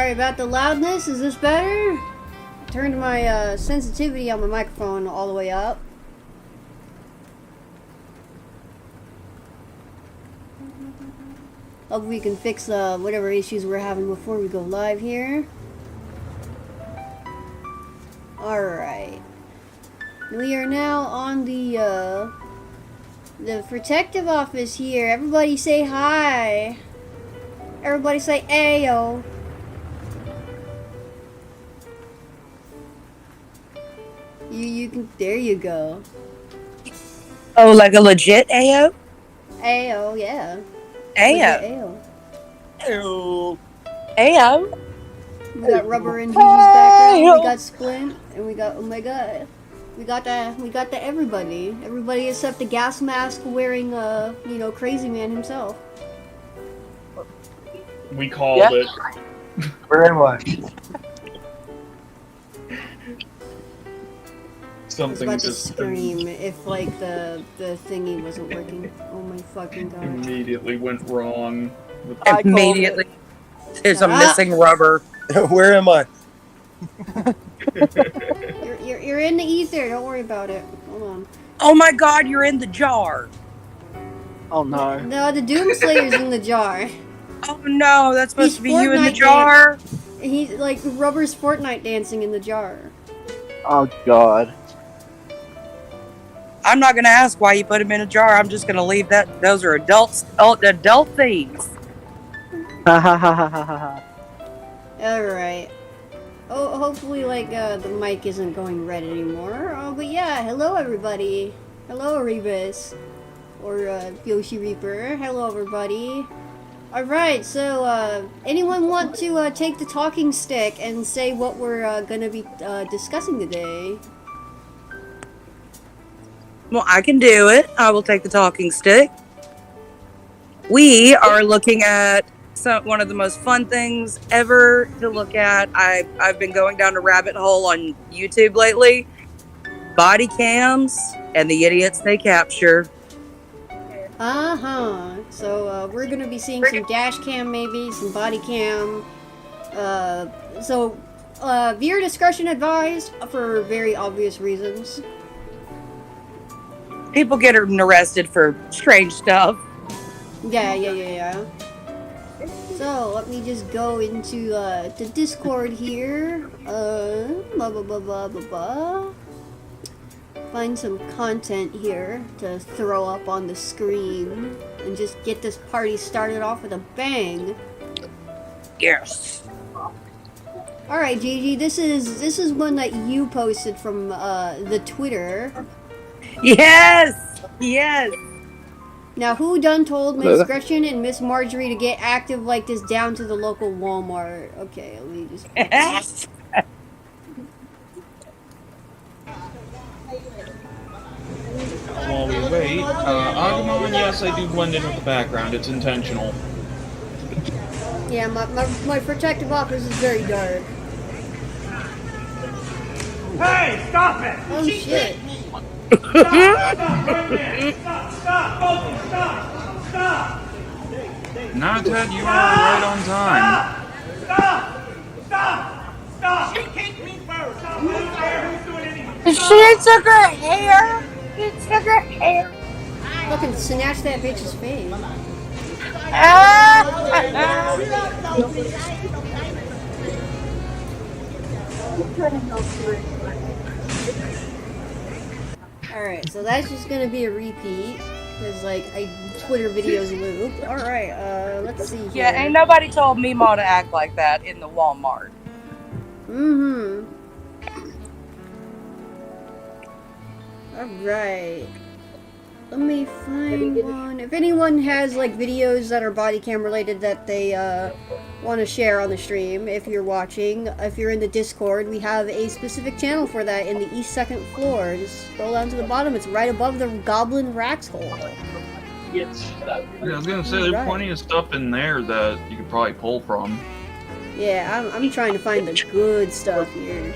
Sorry about the loudness. Is this better? Turned my sensitivity on my microphone all the way up. Hope we can fix whatever issues we're having before we go live here. Alright. We are now on the Furtective office here. Everybody say hi. Everybody say ayo. You can, there you go. Oh, like a legit AO? Ayo, yeah. AO. Ayo. AO. We got Rubber in Gigi's background, we got Splint, and we got, oh my god. We got the everybody. Everybody except the gas mask wearing, Crazy Man himself. We called it. Where am I? Something I was about to just scream if, like, the thingy wasn't working. Oh my fucking god. immediately went wrong. Immediately. There's a missing rubber. Where am I? You're in the ether, don't worry about it. Hold on. Oh my god, you're in the jar. Oh no. No, the Doomslayer's in the jar. Oh no, that's supposed to be you in the Fortnite jar. He's like Rubber's Fortnite dancing in the jar. Oh god. I'm not gonna ask why you put him in a jar. I'm just gonna leave that. Those are adult themes. Ha ha ha ha ha ha. Alright. Oh, hopefully, like, the mic isn't going red anymore. Oh, but yeah, hello everybody. Hello, Rebus. Or, Yoshi Reaper. Hello, everybody. Alright, so, anyone want to, take the talking stick and say what we're, gonna be, discussing today? Well, I can do it. I will take the talking stick. We are looking at one of the most fun things ever to look at. I've been going down a rabbit hole on YouTube lately. Body cams and the idiots they capture. So, we're gonna be seeing some dash cam maybe, some body cam. Viewer discretion advised for very obvious reasons. People get arrested for strange stuff. Yeah. So, let me just go into, the Discord here. Find some content here to throw up on the screen. And just get this party started off with a bang. Yes. Alright, Gigi, this is one that you posted from, the Twitter. Yes! Now, who done told Miss Gretchen and Miss Marjorie to get active like this down to the local Walmart? Okay, let me just... While we wait, Agumon, yes, I do blend in with the background. It's intentional. Yeah, my protective office is very dark. Hey, stop it! Oh, shit. Stop! Nah, Ted, you are right on time. Stop! She kicked me first! Who's doing anything? She took her hair! Fucking snatch that bitch's face. Alright, so that's just gonna be a repeat. Because, like, Twitter videos loop. Alright, let's see here. Yeah, ain't nobody told Meemaw to act like that in the Walmart. Alright. Let me find one. If anyone has, like, videos that are body cam related that they, want to share on the stream, if you're watching, if you're in the Discord, we have a specific channel for that in the east second floor. Just scroll down to the bottom. It's right above the Goblin Racks hole. Yeah, I was gonna say, there's plenty of stuff in there that you could probably pull from. Yeah, I'm trying to find the good stuff here.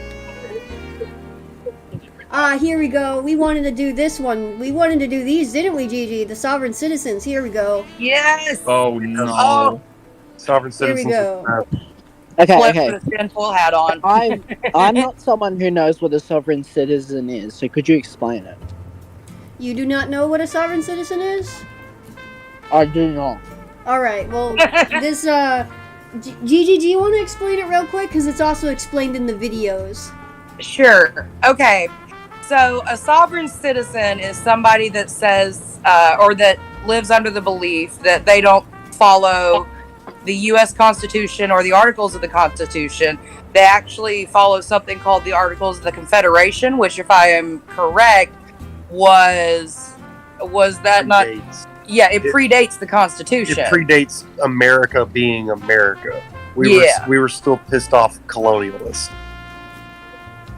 Ah, here we go. We wanted to do this one. We wanted to do these, didn't we, Gigi? The Sovereign Citizens. Here we go. Yes! Oh, no. Oh. Sovereign Here we citizens. go. Okay, Flip okay. with a tinfoil hat on. I'm not someone who knows what a sovereign citizen is, so could you explain it? You do not know what a sovereign citizen is? I do not. Alright, well, this, Gigi, do you want to explain it real quick? Because it's also explained in the videos. Sure. Okay. So a sovereign citizen is somebody that says, or that lives under the belief that they don't follow the U.S. Constitution or the Articles of the Constitution. They actually follow something called the Articles of the Confederation, which, if I am correct, was that not? Yeah, it predates the Constitution. It predates America being America. We were still pissed off colonialists,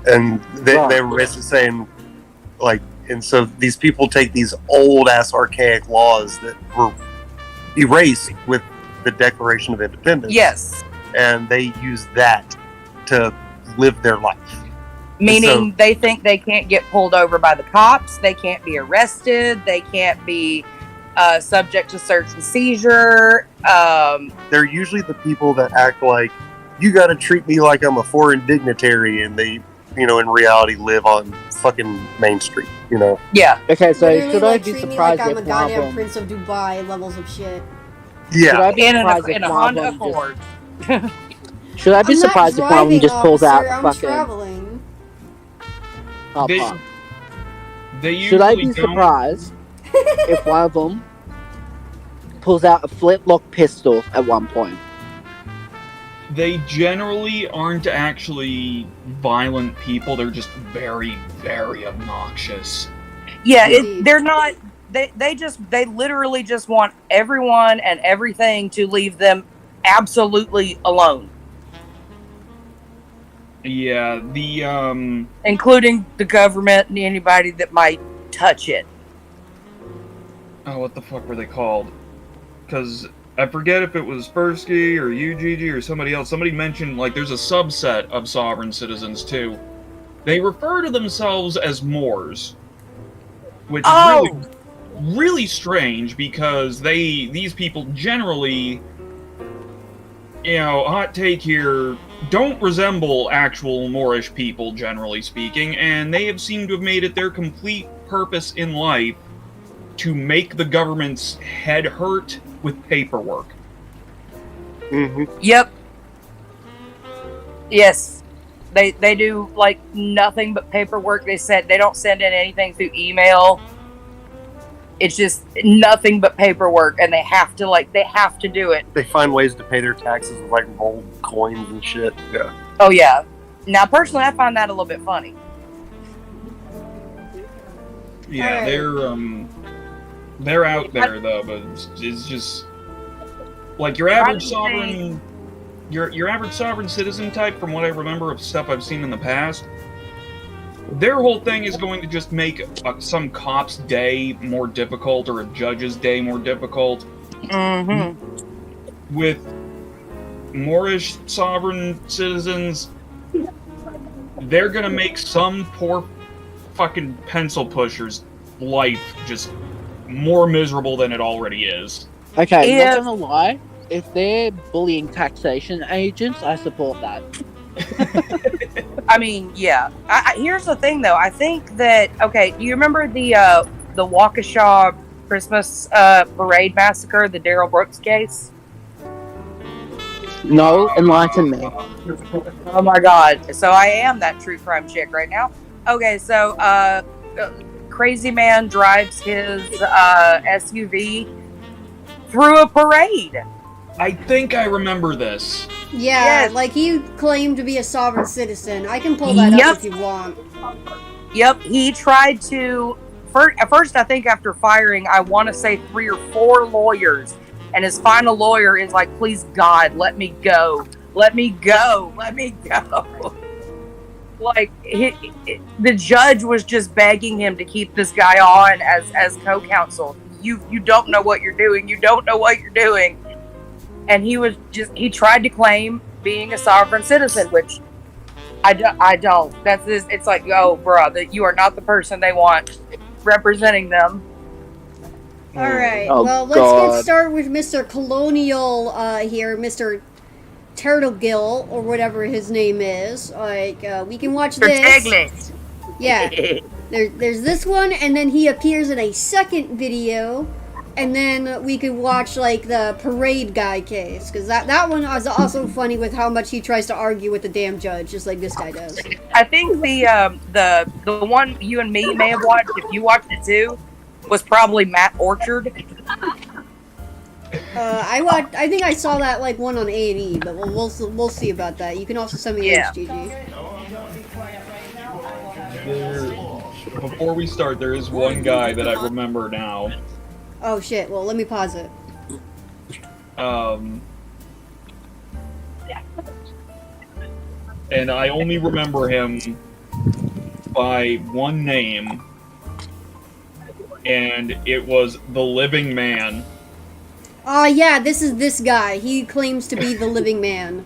and they were basically saying, like, and so these people take these old ass archaic laws that were erased with the Declaration of Independence. Yes, and they use that to live their life. Meaning they think they can't get pulled over by the cops, they can't be arrested, they can't be subject to search and seizure. They're usually the people that act like, you got to treat me like I'm a foreign dignitary, and they, in reality live on fucking Main Street, Yeah. Okay, so Literally, should like, I be treat me surprised like I'm a if one of goddamn them... Prince of Dubai levels of shit. Yeah. Should I be In surprised a if one of Honda them Accord. Should I be I'm not surprised if one of them driving, just pulls officer, out I'm fucking... traveling. Oh, They- fuck. They Should I be usually don't- surprised if one of them pulls out a flintlock pistol at one point? They generally aren't actually violent people. They're just very, very obnoxious. Yeah, Indeed. they're not. They literally just want everyone and everything to leave them absolutely alone, Yeah, the including the government and anybody that might touch it. oh, what the fuck were they called? Because I forget if it was Fursky or UGG or somebody else. Somebody mentioned, like, there's a subset of sovereign citizens too. They refer to themselves as Moors, which is really, really strange because these people generally, hot take here, don't resemble actual Moorish people, generally speaking, and they have seemed to have made it their complete purpose in life to make the government's head hurt with paperwork. Mm-hmm. Yep. Yes. They do, like, nothing but paperwork. They said they don't send in anything through email. It's just nothing but paperwork, and they have to do it. They find ways to pay their taxes with, like, gold coins and shit. Yeah. Oh, yeah. Now, personally, I find that a little bit funny. Yeah, Alright. they're out there though, but it's just like your average sovereign, your average sovereign citizen type. From what I remember of stuff I've seen in the past, their whole thing is going to just make some cop's day more difficult or a judge's day more difficult. Mm-hmm. With Moorish sovereign citizens, they're gonna make some poor fucking pencil pusher's life just more miserable than it already is. Okay, not gonna lie. If they're bullying taxation agents, I support that. I mean, yeah. Here's the thing, though. I think that, okay, do you remember the Waukesha Christmas parade massacre, the Darrell Brooks case? No, enlighten me. Oh my god. So I am that true crime chick right now. Okay, so crazy man drives his SUV through a parade. I think I remember this. Yeah, Yes. like he claimed to be a sovereign citizen. I can pull that up if you want. Yep, he tried to. At first, I think after firing, I want to say 3 or 4 lawyers, and his final lawyer is like, "Please God, let me go, let me go, let me go." Like the judge was just begging him to keep this guy on as co-counsel. You don't know what you're doing. You don't know what you're doing. And he tried to claim being a sovereign citizen, which I don't. It's like, oh, bro, that you are not the person they want representing them. Alright, Oh, well, let's God. get started with Mr. Colonial here, Mr. Turtlegill or whatever his name is. Like we can watch this. Yeah. There's this one, and then he appears in a second video, and then we could watch like the parade guy case, because that one was also funny with how much he tries to argue with the damn judge, just like this guy does. I think the one you and me may have watched, if you watched it too, was probably Matt Orchard. I think I saw that like one on A&E, but we'll see about that. You can also send me links, GG. Before we start, there is one guy that I remember now. Oh shit! Well, let me pause it. And I only remember him by one name, and it was the Living Man. Yeah, this is this guy. He claims to be the Living Man.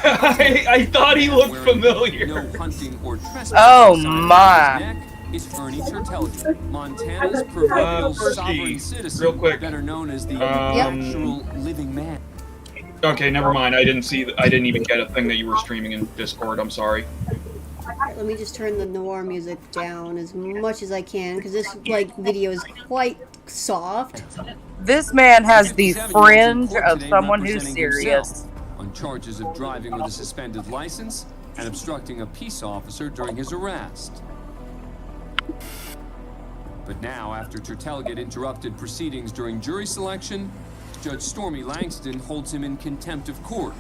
I thought he looked familiar. No hunting or trespassing. Oh my! Is Ernie Tertelliger, Montana's proverbial sovereign citizen, real quick, better known as the natural living man. Okay, never mind. I didn't even get a thing that you were streaming in Discord. I'm sorry. Let me just turn the noir music down as much as I can, because this like video is quite soft. This man has the fringe of someone who's serious. On charges of driving with a suspended license and obstructing a peace officer during his arrest. But now, after Tertelliger interrupted proceedings during jury selection, Judge Stormy Langston holds him in contempt of court.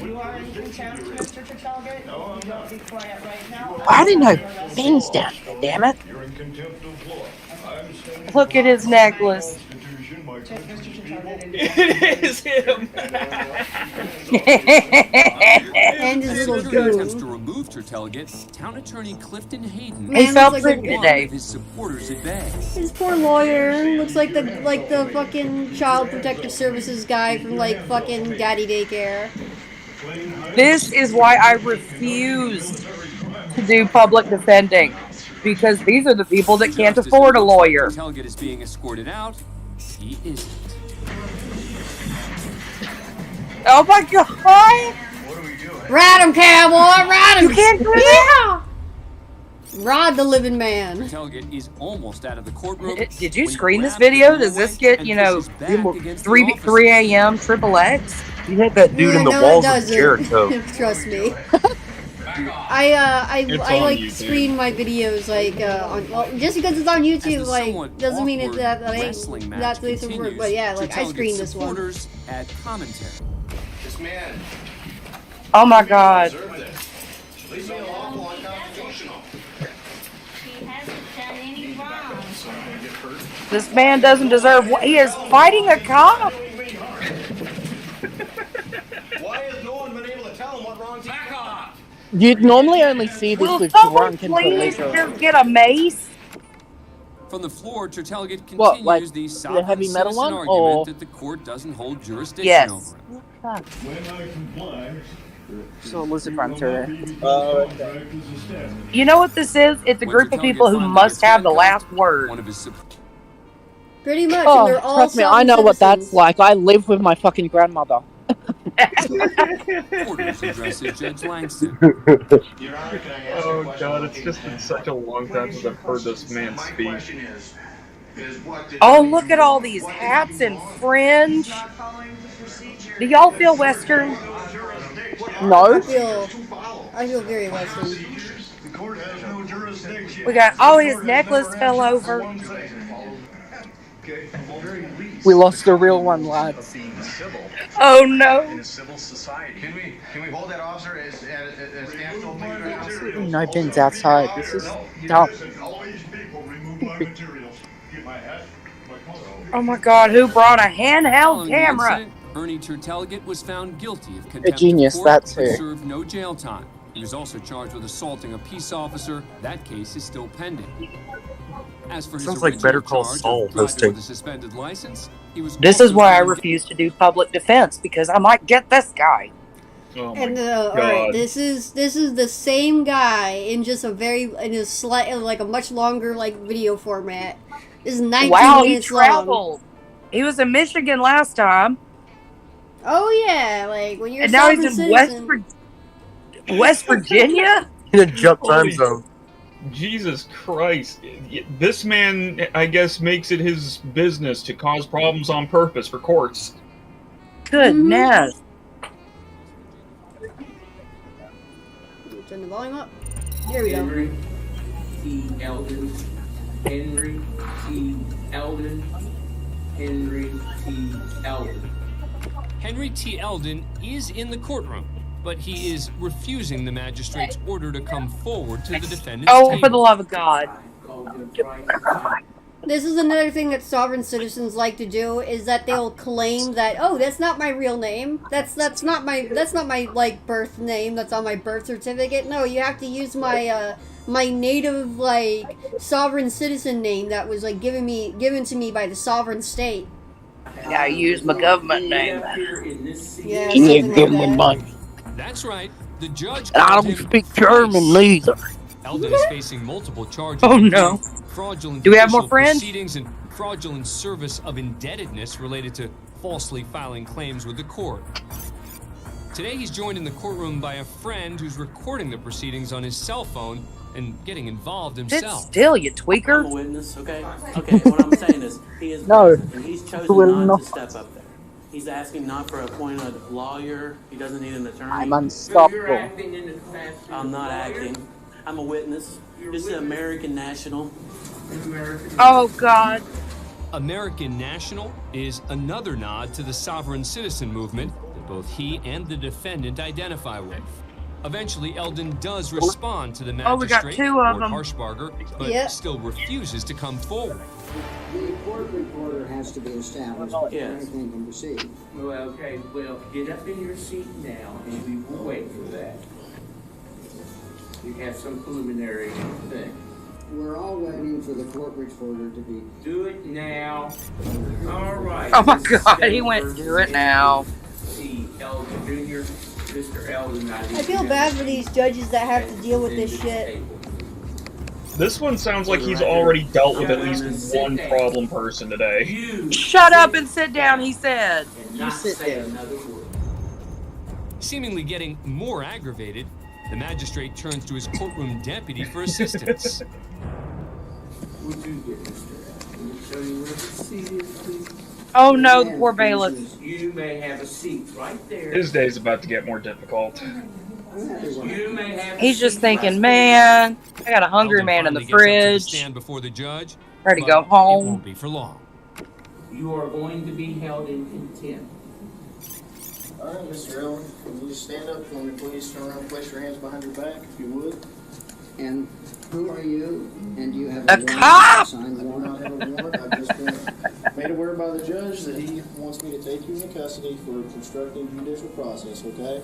You are in contempt, Mr. Tertelliger? No, I'm not. Be quiet right now. I didn't know Ben's down there, damn it. You're in contempt of law. Look at his necklace. It is him. And his little attempts to goon. remove Tertelliger, town attorney Clifton Hayden Man, He felt looks like pretty a- today. his supporters at bay. His poor lawyer looks like the fucking child protective services guy from like fucking Daddy Daycare. This is why I refuse to do public defending, because these are the people that can't afford a lawyer. Tertelliger is being escorted out. He isn't. Oh my god! Ride him, cowboy! Ride him! You can't do that! Rod the Living Man. Tertelliger is almost out of the courtroom. Did you when he screen this grabs video? the Does this doorway get, and pushes back against the 3 officer. a.m. triple X? You hit that dude in the No, walls it of doesn't. Jericho. Trust me. It's I on like YouTube. screen my videos like on, well, just because it's on YouTube As the like somewhat doesn't mean it's awkward that wrestling match that's the way it works. continues, But yeah, like I Tertelliger's screened this one. supporters add commentary. This man Oh my god. deserved this. Leave me alone while I'm constitutional. He hasn't done any wrong. This man doesn't deserve what he is fighting a cop. Why has no one been able to tell him what wrongs he's done? You'd normally only see this Will with someone drunken please police. just get a mace? From the floor, Tertelliger continues What, like the the sovereign heavy metal citizen one, argument or- that the court doesn't hold jurisdiction Yes. over. When I comply, So Elizabeth runs through there. You know what this is? It's a When group of Tertelliger people who finally must gets have the handcuffed, last word. One of his Pretty much, Oh, and they're all trust me, I know what that's citizens. like. I live with my fucking grandmother. supporters addresses Judge Langston. Your Honor, can I ask Oh a question? god, it's just been such a long time since I've heard this man My speak. question is what did Oh, look at all these hats and fringe. Do y'all feel Western? No? I feel very Western. The court has no jurisdiction. We got, oh, his necklace fell over. Okay, We lost a real one, lads. Oh no. in a civil society. Can we hold that officer as standstill? Absolutely no bins outside. This is dumb. All these people remove my materials. Get my hat, my coat. Oh my god, who brought a handheld Following the camera? incident, Ernie Tertelliger was found guilty of contempt genius, of court that's and who. served no jail time. He was also charged with assaulting a peace officer. That case is still pending. As for his Sounds like original Better Call charge of Saul driving hosting. with a suspended license, he was This also is why I found refuse to do public defense, because I might get this guy. Oh my And alright, God. this is the same guy in just a slight like a much longer like video format. This is 19 Wow, he minutes long. traveled. He was in Michigan last time. Oh yeah, like when you're And a now he's sovereign in citizen. West Virginia? In a jump time Holy zone. Jesus Christ. This man, I guess, makes it his business to cause problems on purpose for courts. Goodness. Turn the volume up. There we go. Henry T. Eldon. Henry T. Eldon. Henry T. Eldon. Henry T. Eldon is in the courtroom, but he is refusing the magistrate's order to come forward to the defendant's Oh, table. for the love of God. This is another thing that sovereign citizens like to do is that they'll claim that, oh, that's not my real name. That's not my like birth name that's on my birth certificate. No, you have to use my my native like sovereign citizen name that was like given to me by the sovereign state. Yeah, I use my government name. Yeah, something like that. That's right. The judge And I called don't him speak German twice. neither. Eldon is facing multiple charges. Oh, including no. Fraudulent Do we have more official friends? proceedings and fraudulent service of indebtedness related to falsely filing claims with the court. Today he's joined in the courtroom by a friend who's recording the proceedings on his cell phone and getting involved Sit himself. still, you I'm a tweaker. witness, okay? Okay, what I'm saying is, he is No, present, and he's he chosen will not not. to step up there. He's asking not for an appointed lawyer. He doesn't need an attorney. I'm unstoppable. I'm not acting. I'm a witness. This is American National. Oh, God. American National is another nod to the sovereign citizen movement that both he and the defendant identify with. Eventually, Eldon does respond to the Oh, we got magistrate, two of Lord them. Harshbarger, but Yep. still refuses to come forward. The court reporter has to be established before Yes. anything can proceed. Well, okay, well, get up in your seat now, and we will wait for that. You have some preliminary thing. We're all waiting for the court reporter to be. Do it now. All right. Oh, my This is God. He State went, versus do it now. T. Eldon Jr., Mr. Eldon. I feel bad for these judges that have to deal with this shit. This one sounds like he's already dealt with at least one problem person today. You Shut up and sit down, he said. and not sit say there. another word. Seemingly getting more aggravated, the magistrate turns to his courtroom deputy for assistance. Would you get Mr. Eldon? Let me show you where the seat is, please. Oh, no, the poor bailiff. You may have a seat right there. His day's about to get more difficult. You may have a He's just seat thinking, right man, I got a hungry Eldon man in the finally gets up to fridge. stand before the judge, Ready to but go It home. won't be for long. there. You are going to be held in contempt. All right, Mr. Allen, can you just stand up for me, please? Turn around, place your hands behind your back, if you would. And who are you? And do you have A warrant? cop! Signed I do warrant? not have a warrant. I've just been made aware by the judge that he wants me to take you into custody for obstructing judicial process, okay?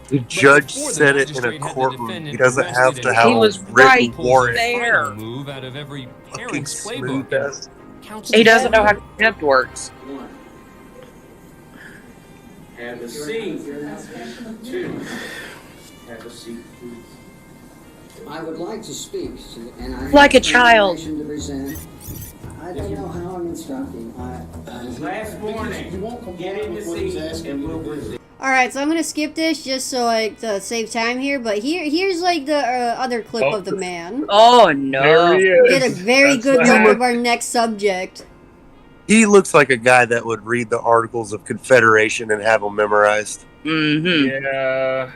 The judge before the said it in a magistrate had the courtroom. defendant He doesn't have arrested to and have He a was written right warrant. there. Final move out of every Fucking parent's smooth playbook. ass. Counts He doesn't know together. how contempt works. One. Have a seat. Two. Have a seat, please. I would like to speak, and I Like a have child. information to present. I don't know how I'm instructing. Last warning. You won't comply Get in the with what he's seat asking and you we'll to do. proceed. All right, so I'm gonna skip this just so like to save time here. But here's like the other clip Oh. of the man. Oh, There no. he is. Get a very That's good the look hat. of our next subject. He looks like a guy that would read the Articles of Confederation and have them memorized. Mm-hmm. Yeah.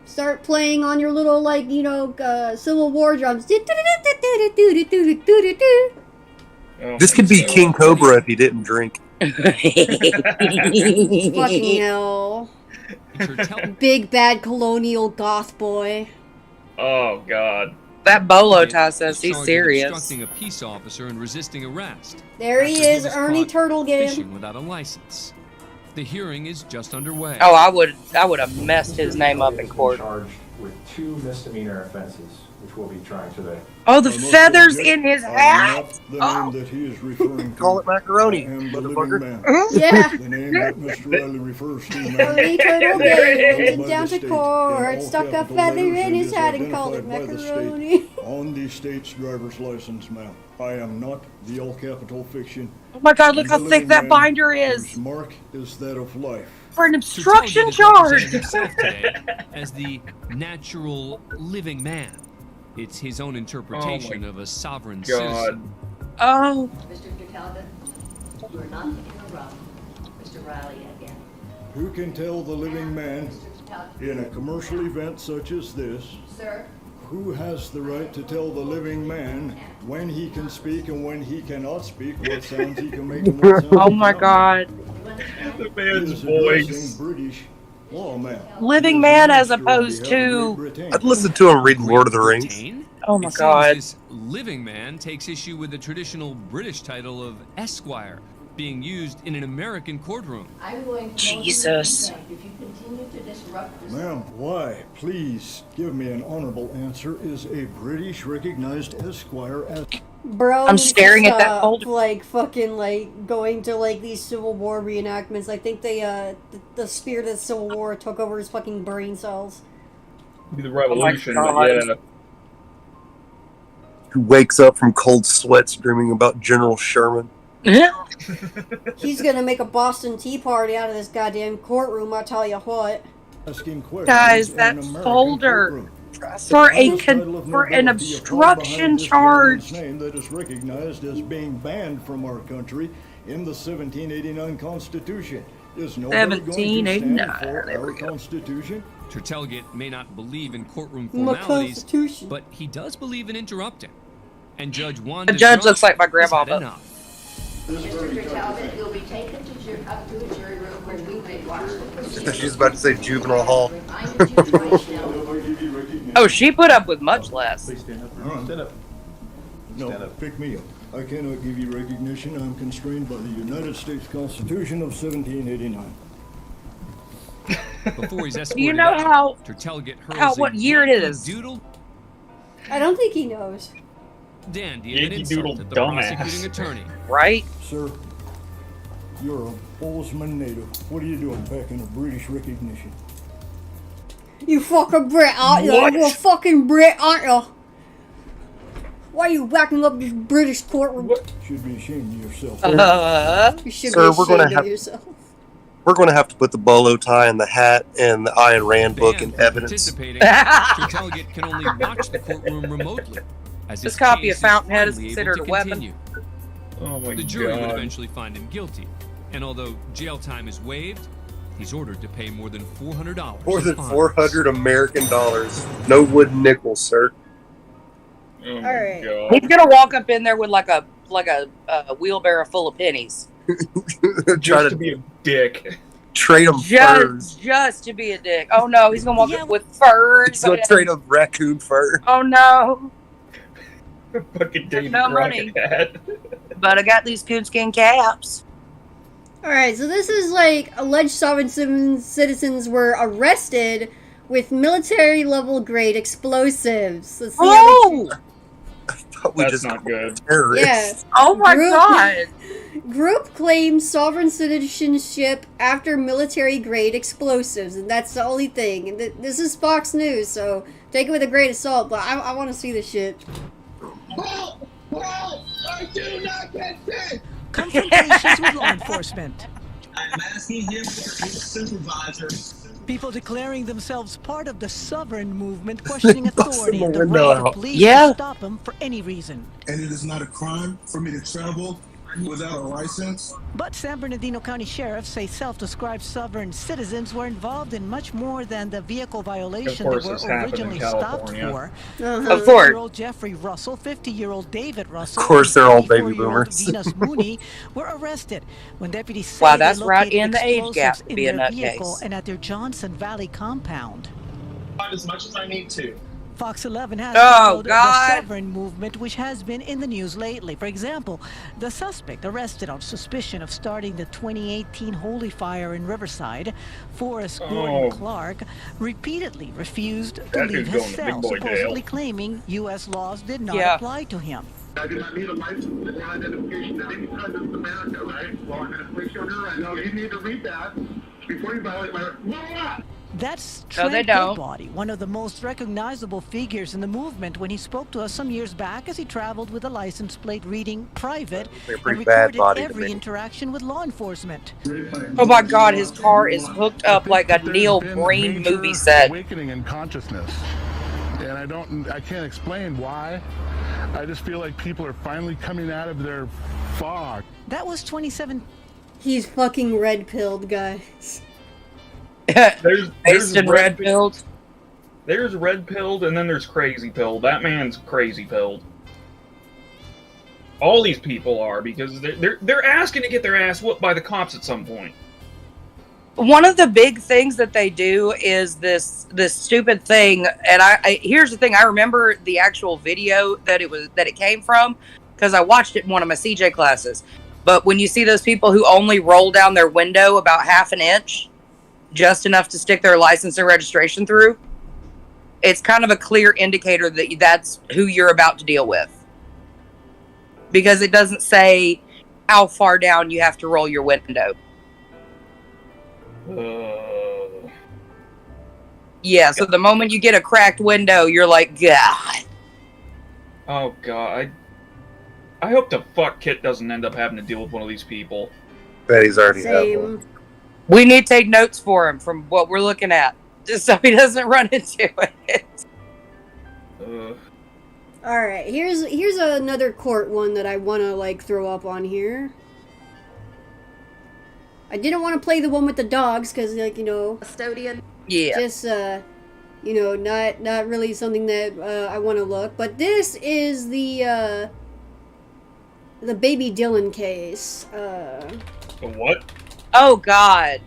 Start playing on your little like Civil War drums. Oh, This could be so- King Cobra if he didn't drink. Fucking hell. Big bad colonial goth boy. Oh God. That bolo tie says Is he's charged with serious. Obstructing a peace officer and resisting arrest. There he After is, was Ernie caught Turtle game. fishing without a license. The hearing is just underway. Oh, I would have messed his name up in court. Charged with 2 misdemeanor offenses, which we'll be trying today. Oh, the feathers in his hat! The Oh. name that he is referring to. Call it macaroni, I am the motherfucker. living man. Yeah. The name that Mr. Riley refers to now. Ernie Turtle Held game. by Went the down to state in court, all stuck a capital feather letters in his is hat and called it identified by the state macaroni. on the state's driver's license map. I am not the all capital fiction. Oh my God, look how The thick living that man binder is. whose mark is that of life. for an obstruction charge. Himself today as the natural living man. It's his own interpretation of a sovereign citizen. Oh. Mr. Talbot, you are not to interrupt Mr. Riley again. Who can tell the living man in a commercial event such as this? Sir? Who has the right to tell the living man when he can speak and when he cannot speak, what sounds he can make and what sounds Oh my God. The man's voice. British lawman. Living man as opposed to... I'd listen to him read Lord of the Rings. Oh my It God. seems this living man takes issue with the traditional British title of Esquire being used in an American courtroom. I'm going to Jesus. if you continue to disrupt this. Ma'am, why? Please give me an honorable answer. Is a British recognized Esquire as... Bro, I'm needs to staring at that stop, folder. like fucking like going to like these Civil War reenactments. I think they the spirit of the Civil War took over his fucking brain cells. The revolution, Oh my but God. yeah. Who wakes up from cold sweats dreaming about General Sherman. He's gonna make a Boston Tea Party out of this goddamn courtroom, I tell you what. Asking questions Guys, in that an American folder courtroom. for Title of an nobility obstruction applied behind this charge. gentleman's name that is recognized as being banned from our country in the 1789 Constitution. Is nobody going to stand 1789. for There our we go. Constitution? Tertelget may not believe in courtroom My formalities, Constitution. but he does believe in interrupting. And Judge Juan The judge DeJong looks like my has grandma, had but- enough. Mr. Talbot, you'll be taken up to a jury room where we may watch the proceedings. She's about to say juvenile hall. Reminded you twice now. Oh, she put up with much less. Please stand up. All right. Stand up. No, Stand up. pick me up. I cannot give you recognition. I'm constrained by the United States Constitution of 1789. Before he's escorted Do you know out, how Tertelget hurls what a year it Yankee is? Doodle I don't think he knows. dandy and an Yankee insult Doodle at the dumbass. prosecuting attorney. Right? Sir, you're a Bozeman native. What are you doing back in a British recognition? You fucking Brit, aren't you? What? You're a fucking Brit, aren't you? Why are you whacking up this British courtroom? Should be ashamed of yourself. You should Sir, be we're gonna ashamed of have- yourself. We're going to have to put the bolo tie and the hat and the Ayn Rand book in Banned from evidence. participating, Tertelget can only watch the courtroom remotely. As This his copy of case is Fountainhead is finally able considered to a weapon. continue. Oh my The jury would God. eventually find him guilty, and although jail time is waived, he's ordered to pay more than $400. More than in fines. 400 American dollars. No wooden nickels, sir. Oh my Alright. God. He's gonna walk up in there with like a wheelbarrow full of pennies. Just to be a dick. Trade them furs. Just to be a dick. Oh no, he's gonna walk up with furs. He's going to trade them raccoon fur. Oh no. Fucking David No money. Crockett hat. But I got these coonskin caps. Alright, so this is like alleged sovereign citizens were arrested with military level grade explosives. Let's see how they- We That's just not good. terrorists. Yeah. Oh my God. Group claims sovereign citizenship after military grade explosives, and that's the only thing. And this is Fox News, so take it with a grain of salt, but I want to see this shit. I do not get this! Confrontations with law enforcement. I'm asking him for his supervisor. People declaring themselves part of the sovereign movement, questioning authority and the window right of out. police Yeah. to stop them for any reason. And it is not a crime for me to travel without a license. But San Bernardino County sheriffs say self-described sovereign citizens were involved in much more than the vehicle violation Of they course were this happened in originally stopped California. for. Of course. 50-year-old Jeffrey Russell, 50-year-old David Russell, Of course, and they're all baby 54-year-old boomers. Venus Mooney were arrested when deputies say Wow, they that's right located in the age gap explosives to in be a their vehicle nutcase. and at their Johnson Valley compound. As much as I need to. Fox 11 has Oh, followed the God. sovereign movement, which has been in the news lately. For example, the suspect arrested on suspicion of starting the 2018 Holy Fire in Riverside, Forrest Gordon Clark, repeatedly refused to That leave dude's his going to cell, big boy jail. supposedly claiming U.S. laws did not Yeah. apply to him. I do not need a license and identification at any time in America, right? Well, I'm going to place you under arrest. No, you need to read that before you violate my... That's No, they Trent don't. Goodbody, one of the most recognizable figures in the movement, when he spoke to us some years back as he traveled with a license plate reading private and pretty bad recorded body to every me. interaction with law enforcement. Oh my God, his car is hooked up like a Neil Breen movie set. Awakening in consciousness, and I can't explain why. I just feel like people are finally coming out of their fog. That was 27. He's fucking red-pilled, guys. There's red-pilled. There's red-pilled, and then there's crazy-pilled. That man's crazy-pilled. All these people are, because they're asking to get their ass whooped by the cops at some point. One of the big things that they do is this stupid thing, and I here's the thing. I remember the actual video that it came from, because I watched it in one of my CJ classes. But when you see those people who only roll down their window about half an inch, just enough to stick their license and registration through, it's kind of a clear indicator that that's who you're about to deal with. Because it doesn't say how far down you have to roll your window. Yeah, so the moment you get a cracked window, you're like, God. Oh, God. I hope the fuck Kit doesn't end up having to deal with one of these people. Bet he's already had one. We need to take notes for him from what we're looking at, just so he doesn't run into it. All right, here's another court one that I want to like throw up on here. I didn't want to play the one with the dogs because, like, you know, custodian. Yeah. Just you know, not really something that I want to look. But this is the baby Dylan case. What? Oh God.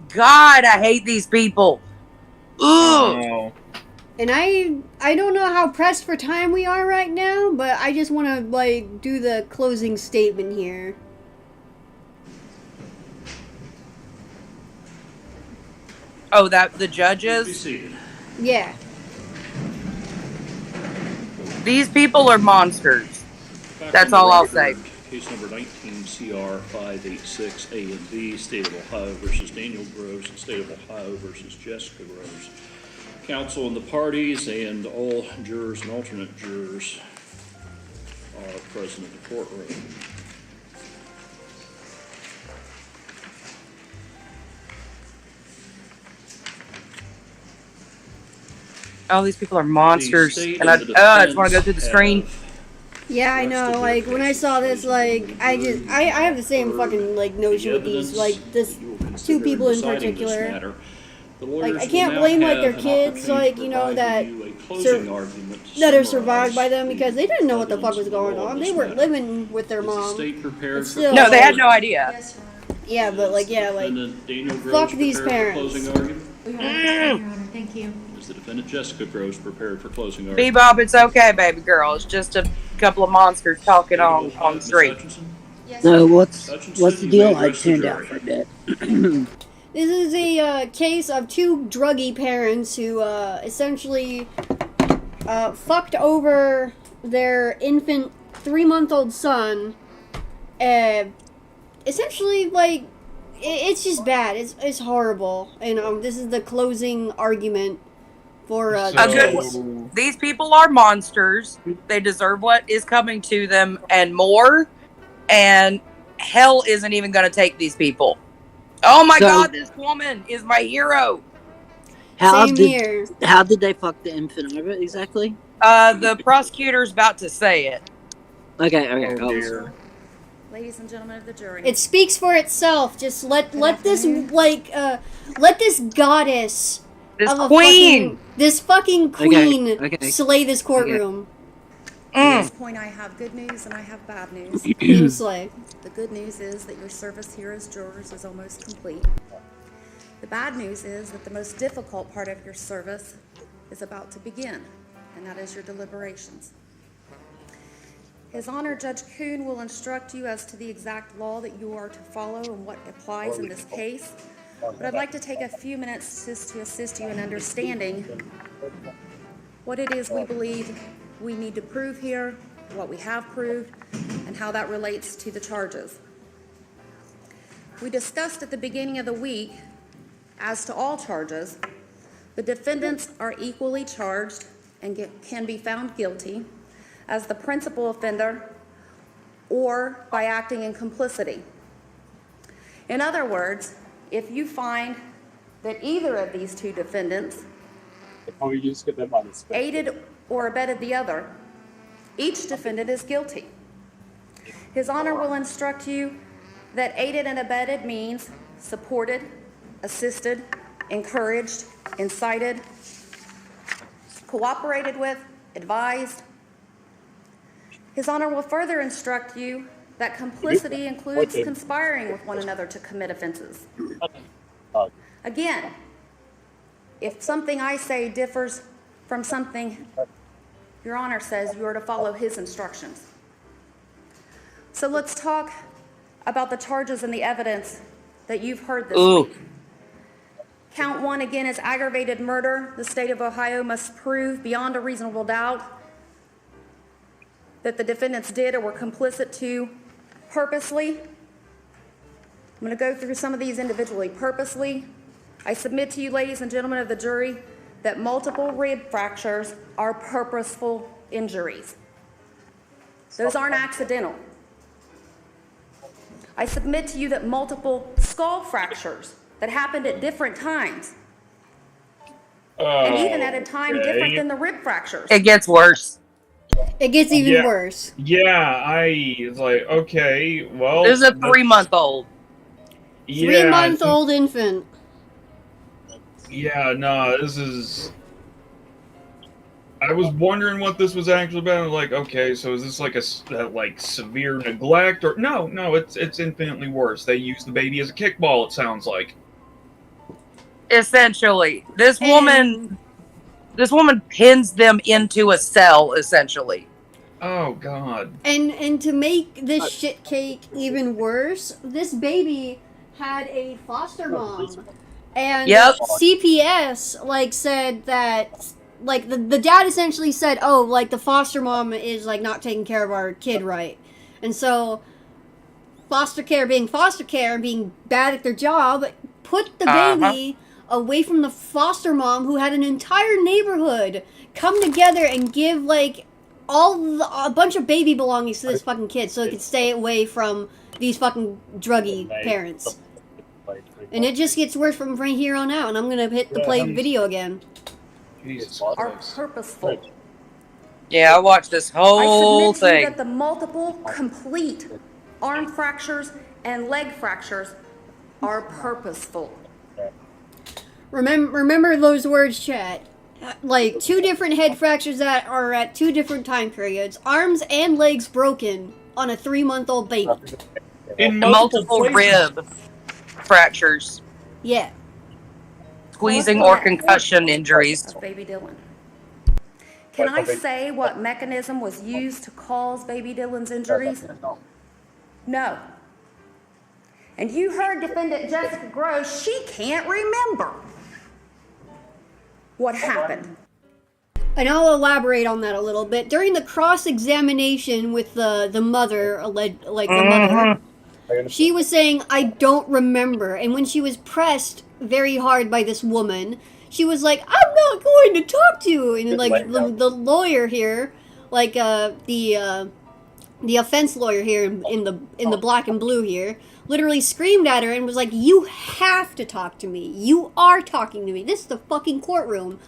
God, I hate these people. Ugh. Oh. And I don't know how pressed for time we are right now, but I just want to, like, do the closing statement here. Oh, that the judges? Yeah. These people are monsters. That's all I'll say. Case number 19 CR 586 A and B, State of Ohio versus Daniel Groves, and State of Ohio versus Jessica Groves. Counsel and the parties and all jurors and alternate jurors are present in the courtroom. All these people are monsters, and I just want to go through the screen. Yeah, I know, like, when I saw this, like, I have the same fucking, like, notion with these, like, this two people in particular. Like, I can't blame, like, their kids, like, you know, that are survived by them, because they didn't know what the fuck was going on. They weren't living with their mom. Still, no, they had no idea. Yeah, but, like, yeah, like, fuck these parents. Thank you. Is the defendant Jessica Groves prepared for closing argument? Bebop, it's okay, baby girl. It's just a couple of monsters talking on the street. No, what's the deal? I tuned out for a bit. This is a case of two druggy parents who essentially fucked over their infant 3-month-old son. Essentially, like, it's just bad. It's horrible. And this is the closing argument for the case. These people are monsters. They deserve what is coming to them and more. And hell isn't even going to take these people. Oh my God, this woman is my hero. How did they fuck the infant over exactly? The prosecutor's about to say it. Okay. Ladies and gentlemen of the jury. It speaks for itself. Just let this let this goddess, this of a queen, this fucking queen, slay this courtroom. At this point, I have good news and I have bad news. Slay. The good news is that your service here as jurors is almost complete. The bad news is that the most difficult part of your service is about to begin, and that is your deliberations. His Honor, Judge Kuhn will instruct you as to the exact law that you are to follow and what applies in this case. But I'd like to take a few minutes just to assist you in understanding what it is we believe we need to prove here, what we have proved, and how that relates to the charges. we discussed at the beginning of the week, as to all charges, the defendants are equally charged and can be found guilty as the principal offender or by acting in complicity. In other words, if you find that either of these two defendants aided or abetted the other, each defendant is guilty. His Honor will instruct you that aided and abetted means supported, assisted, encouraged, incited, cooperated with, advised. His Honor will further instruct you that complicity includes conspiring with one another to commit offenses. Again, if something I say differs from something Your Honor says, you are to follow his instructions. So let's talk about the charges and the evidence that you've heard this week. Count 1 again is aggravated murder. The state of Ohio must prove beyond a reasonable doubt that the defendants did or were complicit to purposely. I'm going to go through some of these individually. Purposely, I submit to you, ladies and gentlemen of the jury, that multiple rib fractures are purposeful injuries. Those aren't accidental. I submit to you that multiple skull fractures that happened at different times, and even at a time different than the rib fractures. It gets worse. It gets even worse. Yeah, it's like, okay, well... This is a 3-month-old. Yeah, 3-month-old infant. Yeah, no, this is... I was wondering what this was actually about. Like, okay, so is this like a severe neglect, or no? It's infinitely worse. They use the baby as a kickball. It sounds like. Essentially, this woman pins them into a cell. Essentially. Oh God. And to make this shit cake even worse, this baby had a foster mom, and CPS said that. The dad essentially said, oh, the foster mom is, not taking care of our kid right. And so, foster care being bad at their job, put the baby away from the foster mom, who had an entire neighborhood come together and give, a bunch of baby belongings to this fucking kid so he could stay away from these fucking druggy parents. And it just gets worse from right here on out, and I'm gonna hit the play video again. Are purposeful. Yeah, I watched this whole thing. I submit to thing. you that the multiple, complete arm fractures and leg fractures are purposeful. Remember those words, chat. 2 different head fractures that are at 2 different time periods. Arms and legs broken on a 3-month-old baby. In multiple rib fractures. Yeah. Squeezing or concussion injuries. Of baby Dylan. Can I say what mechanism was used to cause baby Dylan's injuries? No. And you heard defendant Jessica Gross, she can't remember what happened. And I'll elaborate on that a little bit. During the cross-examination with the mother, mother, she was saying, I don't remember. And when she was pressed very hard by this woman, she was like, I'm not going to talk to you. And the lawyer here, the offense lawyer here in the black and blue here, literally screamed at her and was like, you have to talk to me. You are talking to me. This is the fucking courtroom.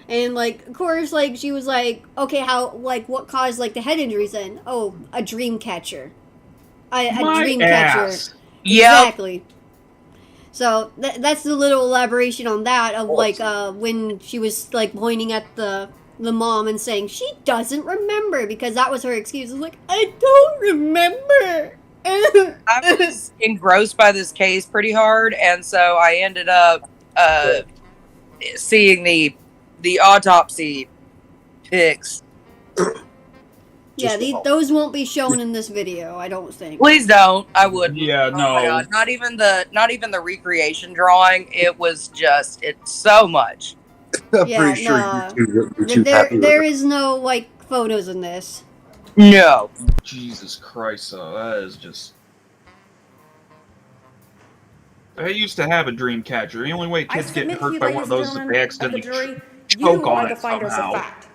And of course, she was like, okay, how, what caused the head injuries then? Oh, a dream catcher. A dream catcher. Exactly. So that's the little elaboration on that of when she was pointing at the mom and saying she doesn't remember, because that was her excuse. It was I don't remember. I was engrossed by this case pretty hard, and so I ended up seeing the autopsy pics. Yeah, those won't be shown in this video, I don't think. Please don't. I wouldn't. Yeah, no. Oh my God. Not even the recreation drawing. It was just, it's so much. I'm pretty sure YouTube there is no photos in this. No. Jesus Christ, though, that is just... I used to have a dream catcher. The only way kids get hurt by one of those is if they accidentally jury, choke you on are the it finders of somehow. fact.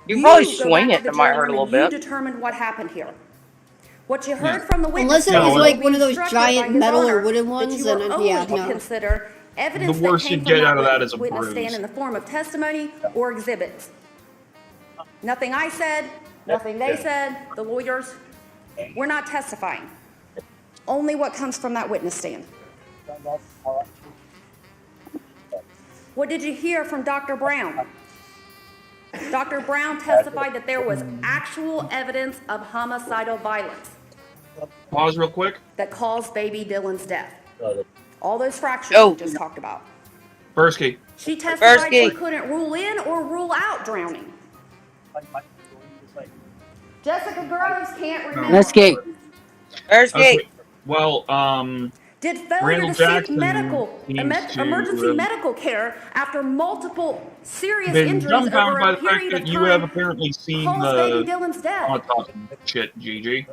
You can probably go swing back it. to the It might jury hurt a room little and you bit. determined what happened here. What you heard Yeah. from the Unless witnesses it was No, like will one be of those instructed by giant His metal or Honor wooden that ones, you are and only yeah, to no. consider evidence The that worst came you'd from get that out of that is a witness bruise. stand in the form of testimony or exhibits. Nothing I said, nothing they said, the lawyers. We're not testifying. Only what comes from that witness stand. What did you hear from Dr. Brown? Dr. Brown testified that there was actual evidence of homicidal violence Pause real quick. that caused baby Dylan's death. All those fractures we just talked about. Bursky. She testified she Bursky. couldn't rule in or rule out drowning. Jessica Groves can't remember. Let's go. Okay. Well, Did failure Randall to seek Jackson medical, seems to emergency have medical care after multiple serious been injuries dumbfounded over by a the fact period that of you have time apparently seen caused baby the Dylan's death. autopsy shit, Gigi.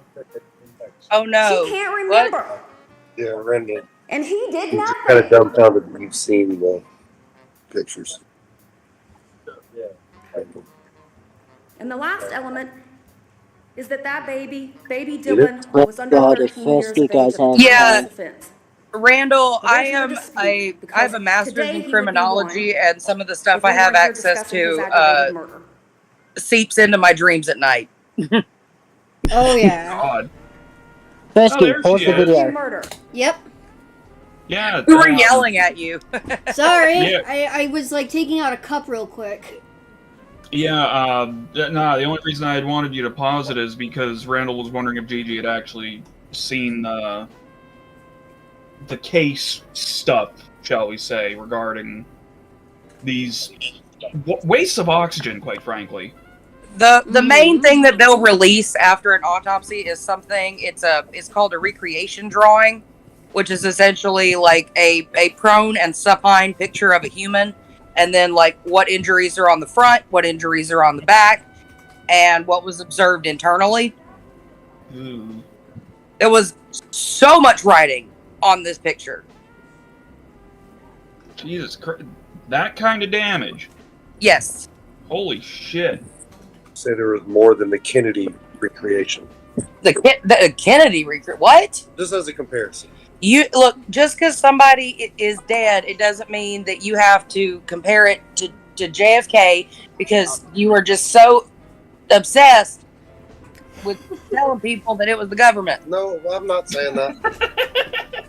Oh no. She can't remember. Yeah, Randall. And he did He's just kind of nothing. dumbfounded when you've seen the pictures. And the last element is that baby Did it? Dylan, was under God, 13 if years first you of age guys at the have time Yeah. of this offense. Randall, Well, there's no dispute, I because have a master's today in he would be criminology, one and some of the stuff if I we have weren't here access discussing his to aggravated murder. seeps into my dreams at night. Oh yeah. God. First, Oh, there pause she the is. video. Murder. Yep. Yeah. We were yelling at you. Sorry, Yeah. I was like taking out a cup real quick. Yeah, the only reason I had wanted you to pause it is because Randall was wondering if Gigi had actually seen the case stuff, shall we say, regarding these wastes of oxygen, quite frankly. The main thing that they'll release after an autopsy is something. It's called a recreation drawing, which is essentially like a prone and supine picture of a human, and then like what injuries are on the front, what injuries are on the back, and what was observed internally. Ooh. There was so much writing on this picture. Jesus Christ. That kind of damage. Yes. Holy shit. Say there was more than the Kennedy recreation. The Kennedy what? Just as a comparison. You look, just because somebody is dead, it doesn't mean that you have to compare it to JFK, because you are just so obsessed with telling people that it was the government. No, I'm not saying that.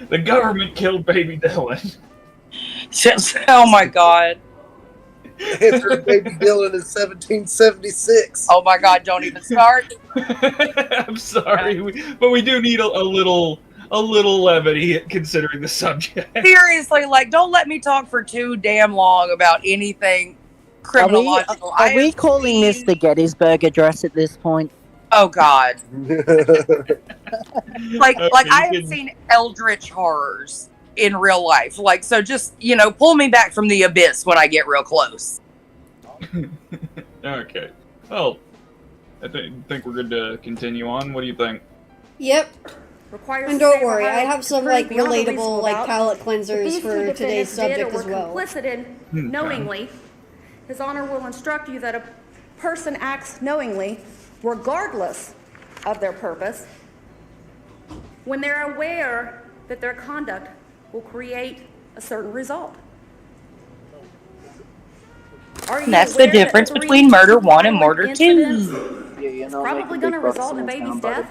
The government killed baby Dylan. Oh my God. After baby Dylan in 1776. Oh my God, don't even start. I'm sorry, but we do need a little levity considering the subject. Seriously, like, don't let me talk for too damn long about anything criminological. Are we calling this the Gettysburg Address at this point? Oh God. like I have seen eldritch horrors in real life. Like, so just, pull me back from the abyss when I get real close. Okay. Well, I think we're good to continue on. What do you think? Yep. Requires And don't state worry, I Ohio have some to prove like beyond a relatable reasonable like doubt palate that cleansers these two for today's defendants did subject or as were well. complicit in knowingly. His Honor will instruct you that a person acts knowingly, regardless of their purpose, when they're aware that their conduct will create a certain result. Are you That's the aware that difference 3 between murder 1 and violent murder 2. incidents Yeah, is probably going to result in a baby's death?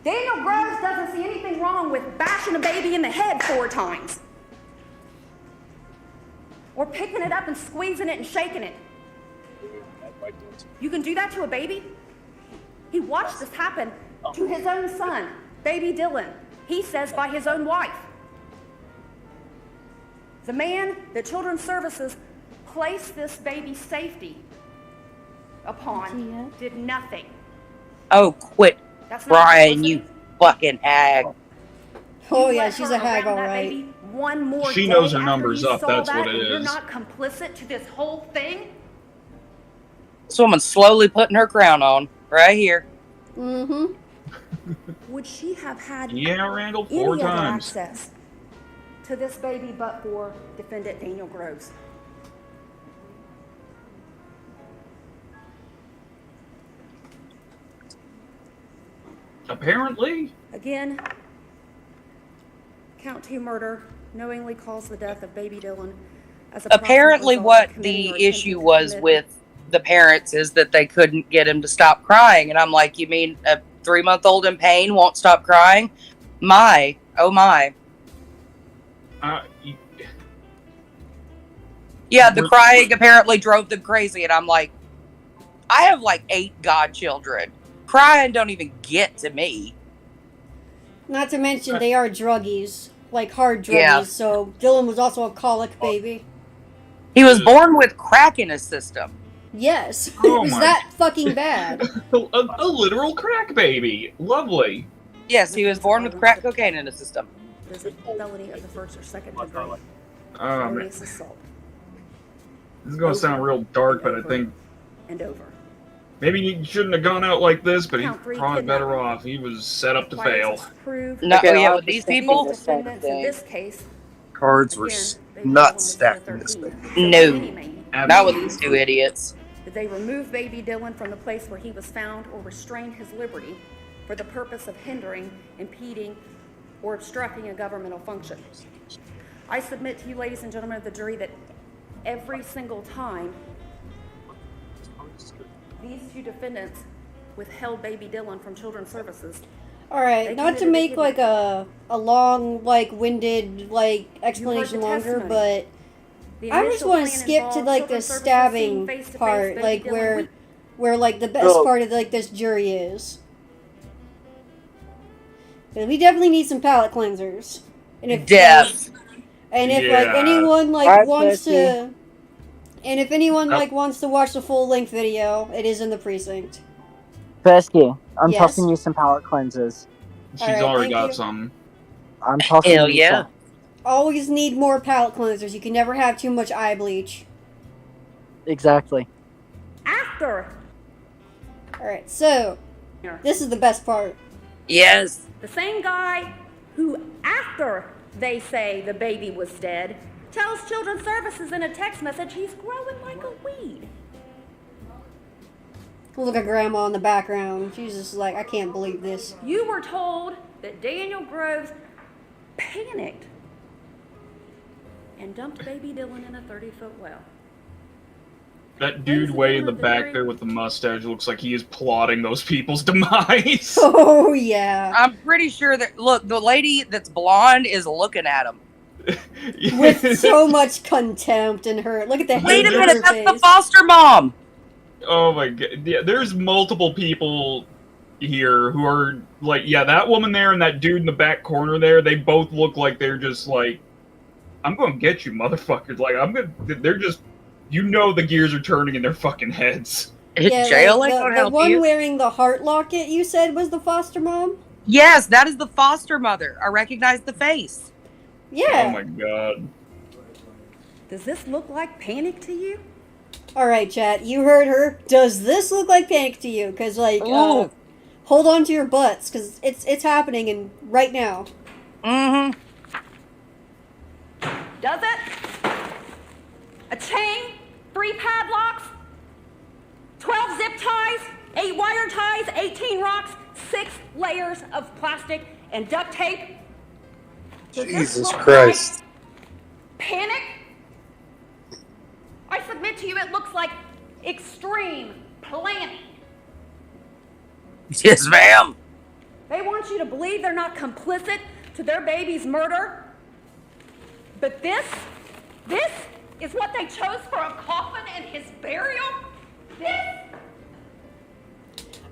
Daniel Groves doesn't see anything wrong with bashing a baby in the head 4 times. Or picking it up and squeezing it and shaking it. You can do that to a baby? He watched this happen to his own son, baby Dylan. He says by his own wife. The man that Children's Services placed this baby's safety upon did nothing. Oh, quit That's not Brian, complicity. you fucking hag. Oh You yeah, let she's her a hag, around all that right. baby one more She day knows her after numbers you up, saw that's that, what it and You're is. not complicit to this whole thing? This woman's slowly putting her crown on right here. Mm-hmm. Would she have had Yeah, Randall, any 4 other times. access to this baby but for defendant Daniel Groves? Apparently. Again, count 2 murder knowingly caused the death of baby Dylan. As a Apparently, proximate result what of committing the or issue attempting to was commit- with the parents is that they couldn't get him to stop crying. And I'm like, you mean a 3-month-old in pain won't stop crying? My, oh my. Yeah, the crying apparently drove them crazy. And I'm like, I have like 8 godchildren. Crying don't even get to me. Not to mention they are druggies, like hard druggies. Yeah. So Dylan was also a colic baby. He was born with crack in his system. Yes, Oh it was my- that fucking bad. a literal crack baby. Lovely. Yes, he was born with crack cocaine in his system. There's a felony of the first or second degree. Man. Felonious assault. This is gonna sound real dark, but I think And over. maybe he shouldn't have gone out like this, but he's Count 3 probably better kidnapping. off. He was set up to Requires fail. us to prove No, Okay, yeah, I'll with these just say people? the same defendants in thing. this case. Cards were not stacked in this thing. No, not with these 2 idiots. Did they remove baby Dylan from the place where he was found or restrain his liberty for the purpose of hindering, impeding, or obstructing a governmental function? I submit to you, ladies and gentlemen of the jury, that every single time these 2 defendants withheld baby Dylan from Children's Services. All right, They not to committed make a like a long, like winded, like explanation the longer, testimony. but The I just initial want to plan skip to involved like the Children's Services stabbing seeing face-to-face part, baby like Dylan where like the best Oh. part of like this jury is. 'Cause we definitely need some palate cleansers, and if Death. and if Yeah. like anyone like Alright, wants Percy. to, and if anyone Oh. like wants to watch the full length video, it is in the precinct. Persky, I'm Yes? tossing you some palate cleansers. She's Alright, already thank got you. some. I'm tossing Hell you yeah. some. Always need more palate cleansers. You can never have too much eye bleach. Exactly. After All right, so this is the best part. Yes. the same guy who, after they say the baby was dead, tells Children's Services in a text message he's growing like a weed. Look at Grandma in the background. She's just like, I can't believe this. You were told that Daniel Groves panicked and dumped baby Dylan in a 30-foot well. That dude way in the back there with the mustache looks like he is plotting those people's demise. Oh yeah. I'm pretty sure that, look, the lady that's blonde is looking at him. With so much contempt in her. Look at the Wait hate a in minute, her that's face. the foster mom. Oh my god. Yeah, there's multiple people here who are like, yeah, that woman there and that dude in the back corner there, they both look like they're just like, I'm gonna get you, motherfuckers. Like, they're just, you know, the gears are turning in their fucking heads. Yeah, like the one wearing the heart locket you said was the foster mom? Yes, that is the foster mother. I recognize the face. Yeah. Oh my god. Does this look like panic to you? Alright, chat, you heard her. Does this look like panic to you? Because, like, Ooh. hold on to your butts, because it's happening and right now. Mm-hmm. Does it? A chain, 3 padlocks, 12 zip ties, 8 wire ties, 18 rocks, 6 layers of plastic and duct tape. Does this Jesus look Christ. like panic? I submit to you it looks like extreme planning. Yes, ma'am. They want you to believe they're not complicit to their baby's murder. But this is what they chose for a coffin and his burial? This?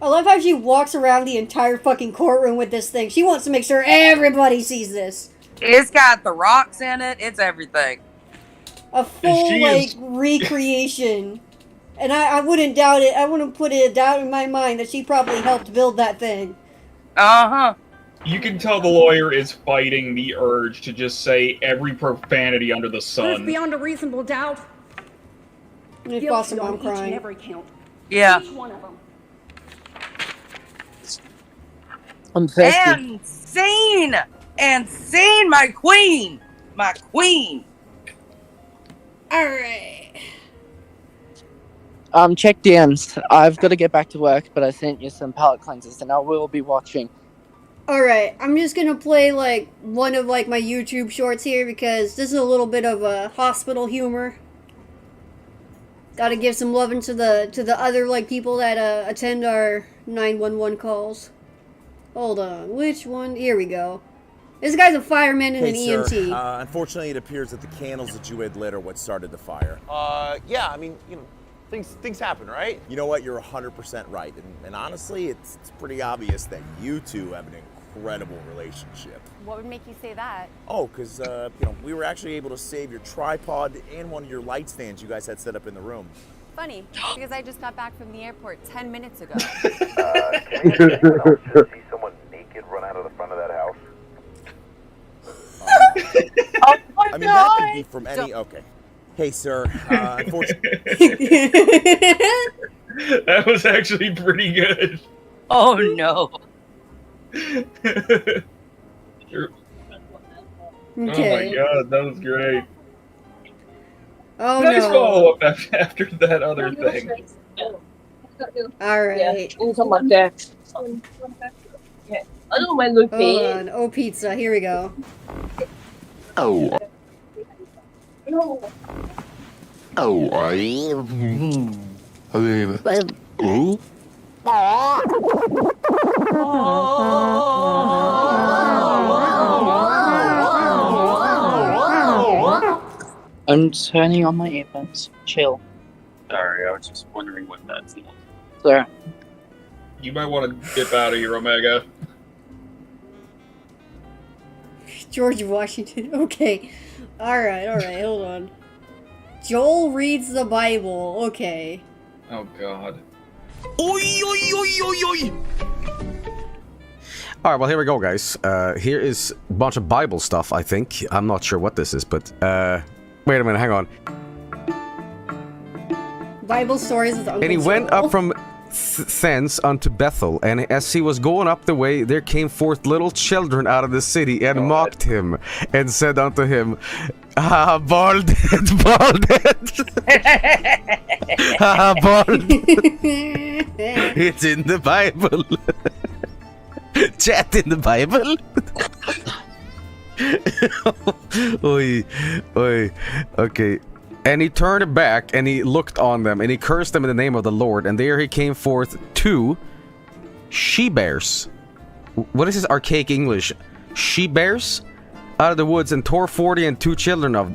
I love how she walks around the entire fucking courtroom with this thing. She wants to make sure everybody sees this. It's got the rocks in it. It's everything. A full, She like, is- recreation. And I wouldn't doubt it. I wouldn't put a doubt in my mind that she probably helped build that thing. Uh-huh. You can tell the lawyer is fighting the urge to just say every profanity under the Proof sun. beyond a reasonable doubt. And Guilty foster on mom each crying. and every count. Yeah. Each one of them. I'm thirsty. And scene, my queen. My queen. Alright. Check DMs. I've got to get back to work, but I sent you some palate cleansers, and I will be watching. Alright, I'm just gonna play, like, one of, like, my YouTube shorts here, because this is a little bit of hospital humor. Gotta give some loving to the other, like, people that, attend our 911 calls. Hold on, which one? Here we go. This guy's a fireman and an EMT. Unfortunately, it appears that the candles that you had lit are what started the fire. Yeah, I mean, you know, things happen, right? You know what? You're 100% right. And honestly, it's pretty obvious that you two have an incredible relationship. What would make you say that? Oh, because, you know, we were actually able to save your tripod and one of your light stands you guys had set up in the room. Funny, because I just got back from the airport 10 minutes ago. Can we just see someone naked run out of the front of that house? I mean, that could be from any... Okay. Hey, sir, unfortunately... That was actually pretty good. Oh, no. Okay. Oh my god, that was great. Oh nice no. follow up after that other thing. Alright. Hold on. Oh, pizza. Here we go. Oh. Oh, I'm turning on my earphones. Chill. Sorry, I was just wondering what that's. Sir. You might want to dip out of here, Omega. George Washington. Okay. Alright, hold on. Joel reads the Bible. Okay. Oh god. Oi, oi, oi, oi, oi! Alright, well, here we go, guys. Here is a bunch of Bible stuff, I think. I'm not sure what this is, but, wait a minute, hang on. Bible stories with Uncle And he went Joel. up from thence unto Bethel, and as he was going up the way, there came forth little children out of the city, and mocked him, and said unto him, Ah, bald head, bald head. Ah, bald. It's in the Bible. Chat in the Bible. Oi, oi, okay. And he turned back, and he looked on them, and he cursed them in the name of the Lord. And there he came forth 2 she-bears. What is this archaic English? She-bears? Out of the woods, and tore 40 and 2 children of...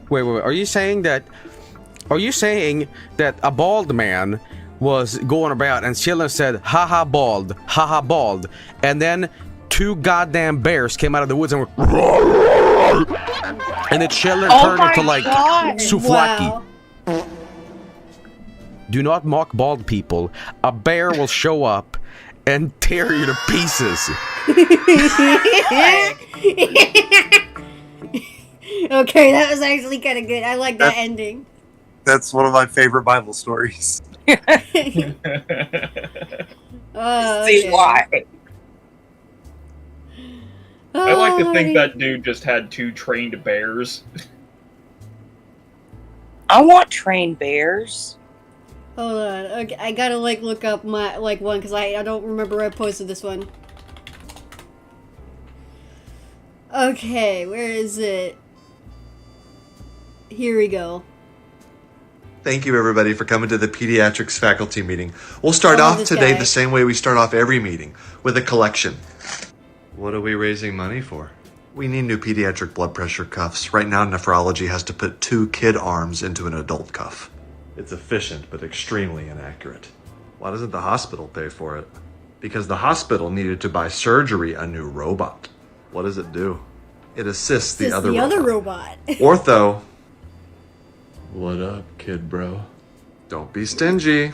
Wait, are you saying that... Are you saying that a bald man was going about, and children said, ha-ha bald, ha-ha bald, and then 2 goddamn bears came out of the woods and were... And the children turned into like souvlaki. Wow. Do not mock bald people. A bear will show up and tear you to pieces. Okay, that was actually kind of good. I like that ending. That's one of my favorite Bible stories. Okay. See why. I like to think that dude just had 2 trained bears. I want trained bears. Hold on. Okay, I gotta like look up my one because I don't remember where I posted this one. Okay, where is it? Here we go. Thank you, everybody, for coming to the pediatrics faculty meeting. We'll start off today the same way we start off every meeting, with a collection. What are we raising money for? We need new pediatric blood pressure cuffs. Right now, nephrology has to put 2 kid arms into an adult cuff. It's efficient, but extremely inaccurate. Why doesn't the hospital pay for it? Because the hospital needed to buy surgery a new robot. What does it do? It assists the other robot. Ortho. What up, kid bro? Don't be stingy.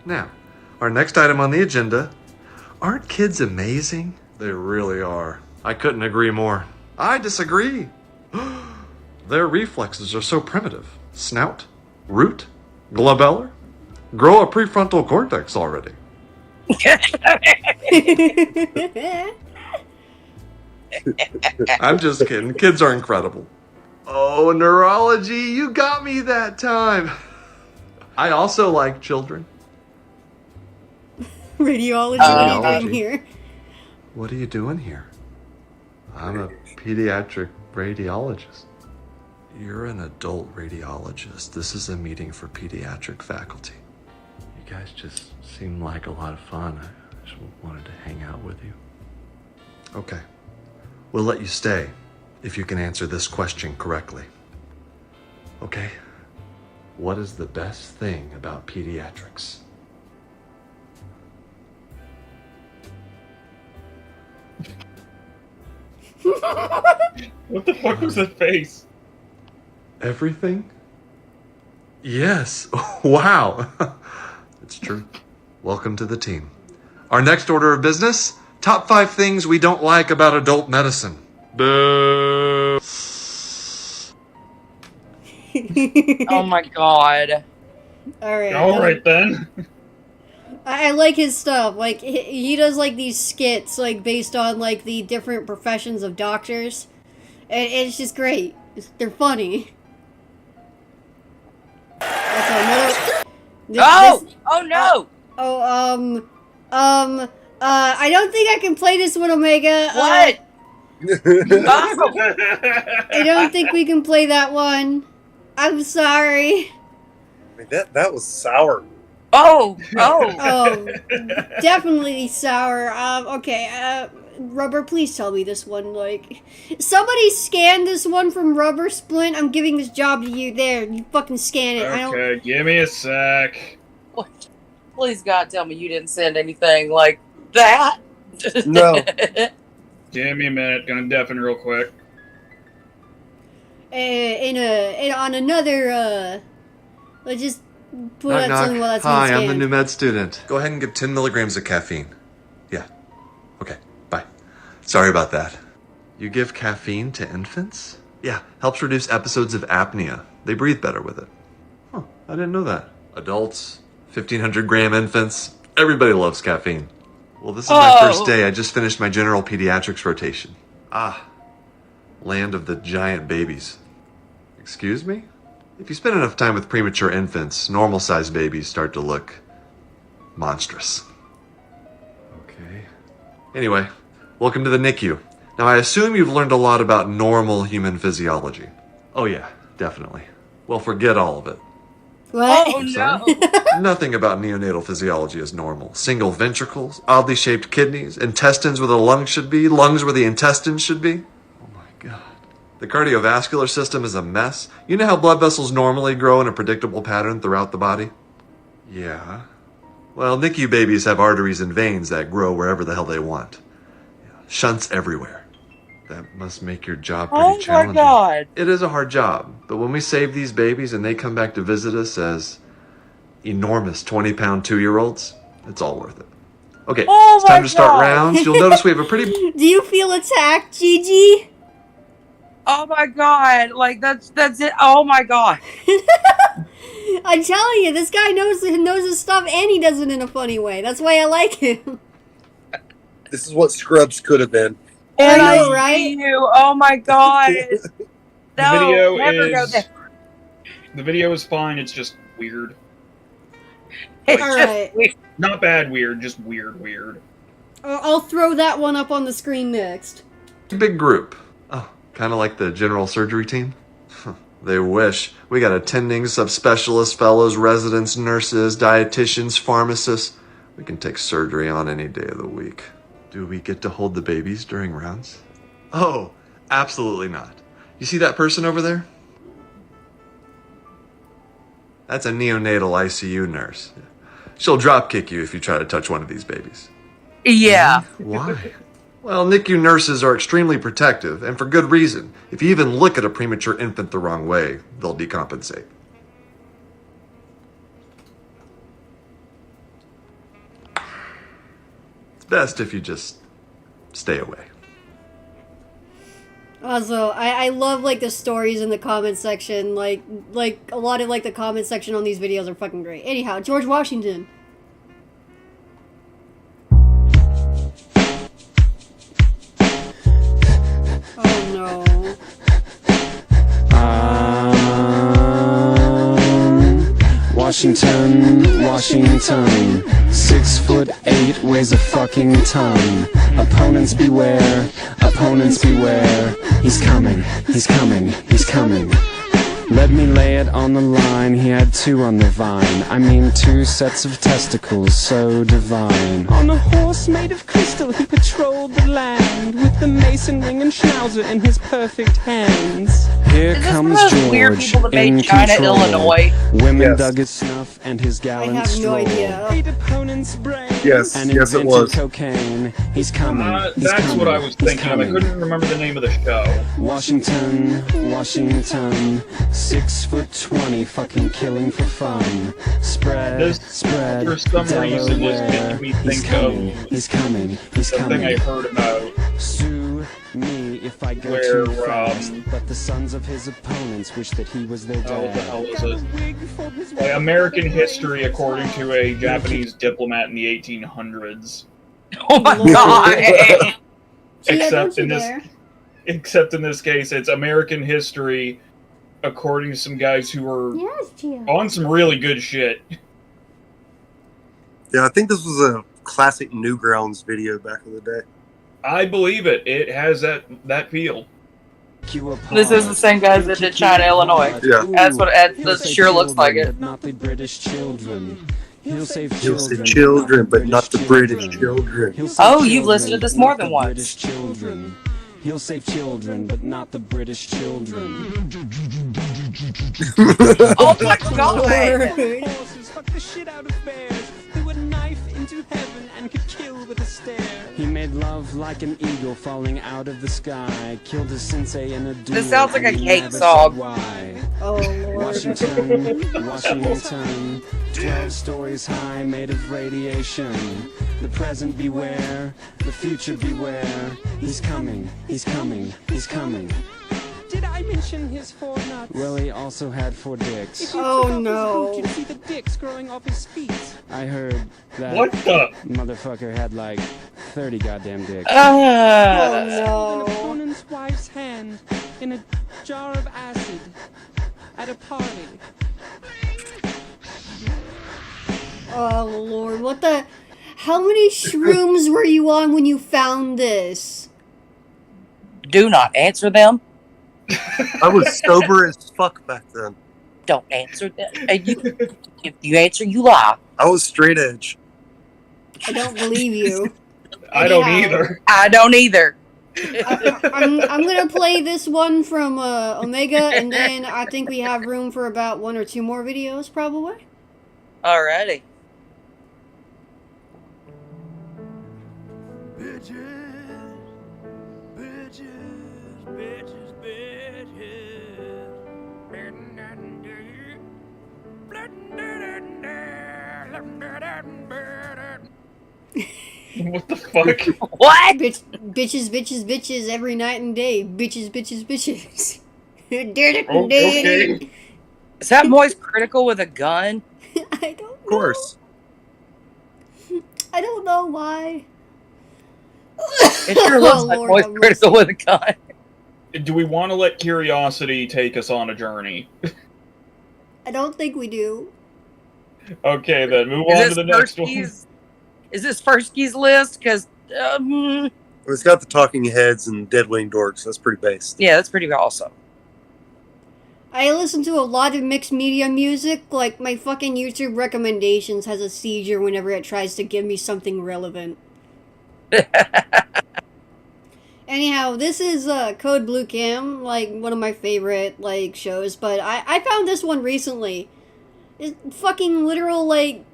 Now, our next item on the agenda. Aren't kids amazing? They really are. I couldn't agree more. I disagree. Their reflexes are so primitive. Snout, root, globeller. Grow a prefrontal cortex already. I'm just kidding. Kids are incredible. Oh, neurology, you got me that time. I also like children. Radiology, what are you doing here? What are you doing here? I'm a pediatric radiologist. You're an adult radiologist. This is a meeting for pediatric faculty. You guys just seem like a lot of fun. I just wanted to hang out with you. Okay. We'll let you stay if you can answer this question correctly. Okay. What is the best thing about pediatrics? What the fuck was that face? Everything? Yes. Wow. It's true. Welcome to the team. Our next order of business, top 5 things we don't like about adult medicine. Boo. Oh my god. Alright. Alright then. I like his stuff. Like, he does, like, these skits, like, based on, like, the different professions of doctors. And it's just great. They're funny. Also, another... Oh no! I don't think I can play this one, Omega. What? I don't think we can play that one. I'm sorry. I mean, that was sour. Oh, definitely sour. Okay, Rubber, please tell me this one, like... Somebody scan this one from Rubber Splint. I'm giving this job to you. There, you fucking scan it. Okay, give me a sec. Please, God, tell me you didn't send anything like that. No. Give me a minute. Gonna deafen real quick. On another, let's just pull out something while that's Hi, being I'm the scanned. new med student. Go ahead and give 10 milligrams of caffeine. Yeah. Okay, bye. Sorry about that. You give caffeine to infants? Yeah, helps reduce episodes of apnea. They breathe better with it. Huh, I didn't know that. Adults, 1,500 gram infants, everybody loves caffeine. Well, this is my first day. I just finished my general pediatrics rotation. Ah, land of the giant babies. Excuse me? If you spend enough time with premature infants, normal-sized babies start to look monstrous. Okay. Anyway, welcome to the NICU. Now, I assume you've learned a lot about normal human physiology. Oh yeah, definitely. Well, forget all of it. What? Oh no! Nothing about neonatal physiology is normal. Single ventricles, oddly shaped kidneys, intestines where the lungs should be, lungs where the intestines should be. Oh my god. The cardiovascular system is a mess. You know how blood vessels normally grow in a predictable pattern throughout the body? Yeah. Well, NICU babies have arteries and veins that grow wherever the hell they want. Shunts everywhere. That must make your job pretty challenging. Oh my god! It is a hard job, but when we save these babies and they come back to visit us as enormous 20-pound 2-year-olds, it's all worth it. Okay, it's time to start rounds. You'll notice we have a pretty... Do you feel attacked, Gigi? Oh my god! Like that's it. Oh my god! I'm telling you, this guy knows his stuff, and he does it in a funny way. That's why I like him. This is what Scrubs could have been. And I know, I right? see you. Oh my god! No, never go there. The video is fine. It's just weird. It's All just right. weird. Not bad weird, just weird. I'll throw that one up on the screen next. big group. Oh, kind of like the general surgery team? They wish. We got attending, subspecialists, fellows, residents, nurses, dietitians, pharmacists. We can take surgery on any day of the week. Do we get to hold the babies during rounds? Oh, absolutely not. You see that person over there? That's a neonatal ICU nurse. She'll drop kick you if you try to touch one of these babies. Yeah. Why? Well, NICU nurses are extremely protective, and for good reason. If you even look at a premature infant the wrong way, they'll decompensate. It's best if you just stay away. Also, I love like the stories in the comment section. Like a lot of like the comment section on these videos are fucking great. Anyhow, George Washington. Oh no. Washington, Washington, 6'8", weighs a fucking ton. Opponents beware, opponents beware. He's coming, he's coming, he's coming. Let me lay it on the line, he had 2 on the vine. I mean 2 sets of testicles, so divine. On a horse made of crystal he patrolled the land, with the mason ring and schnauzer in his perfect hands. Here comes George, in control. Illinois? Women dug his snuff and his gallant stroll. Eight opponents' brains. Yes, And yes it invented was. cocaine. He's coming. He's That's coming. what I was He's thinking of. I coming. couldn't remember the name of the show. Washington, Washington, 6'20", fucking killing for fun. Spread, spread, For some reason, this Delaware. made me He's think coming, of he's coming, he's something I coming. heard about. Sue me if I go Where, too fast, but the sons of his opponents wish that he was their Oh, what the hell dad. is it? Like American history according to a Japanese diplomat in the 1800s. Oh my god! Except in this case, it's American history according to some guys who were on some really good shit. Yeah, I think this was a classic Newgrounds video back in the day. I believe it. It has that feel. This is the same guys that did China, Illinois. Yeah. That's what that sure looks like it. Not the British children. He'll save He'll say children, but not the British children. Oh, you've listened to this more than once. British children. He'll save children, but not the British children. Oh my god! Horses fucked the shit out of bears, threw a knife into heaven and could kill with a stare. He made love like an eagle falling out of the sky. Killed his sensei in a duel. This sounds like a and he cake never song. said why. Oh Lord. Washington, Washington, 12 stories high, made of radiation. The present beware, the future beware. He's coming, he's coming, he's coming. Did I mention his 4 nuts? Well, he also had 4 If dicks. you Oh, took off no. his boot, you'd see the dicks growing off his feet. I heard that What the? motherfucker had like 30 goddamn dicks. Oh An no. opponent's wife's hand in a jar of acid at a party. Oh Lord, what the? How many shrooms were you on when you found this? Do not answer them. I was sober as fuck back then. Don't answer them. If you answer, you lie. I was straight edge. I don't believe you. I don't Anyhow. either. I don't either. I'm gonna play this one from Omega, and then I think we have room for about 1 or 2 more videos, probably. Alrighty. What the fuck? What? Bitches, bitches, bitches, every night and day. Bitches, bitches, bitches. Okay. Is that Moist Critical with a gun? I don't know. Of course. I don't know why. It sure looks like Lord Moist have Critical with a gun. Do we want to let curiosity take us on a journey? I don't think we do. Okay, then move on to the next one. Is this Firski's list? Because, It's got the talking heads and dead winged dorks. That's pretty based. yeah, that's pretty awesome. I listen to a lot of mixed media music. Like, my fucking YouTube recommendations has a seizure whenever it tries to give me something relevant. Anyhow, this is Code Blue Cam, like, one of my favorite, like, shows. But I found this one recently. It's fucking literal, like,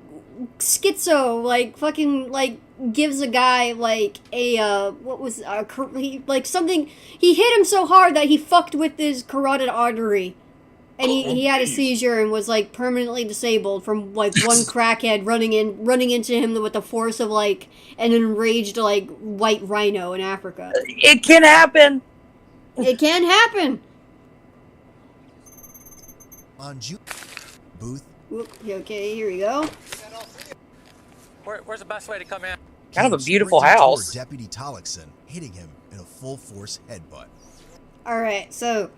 schizo, like, fucking, like, gives a guy, like, a, like, something, he hit him so hard that he fucked with his carotid artery. And he had a seizure and was, like, permanently disabled from, like, one crackhead running into him with the force of, like, an enraged, like, white rhino in Africa. It can happen. It can happen. On booth. Okay, here we go. Where's the best way to come in? Kind of a beautiful Sprinting toward house. Deputy Tollickson, hitting him in a full force headbutt. All right, so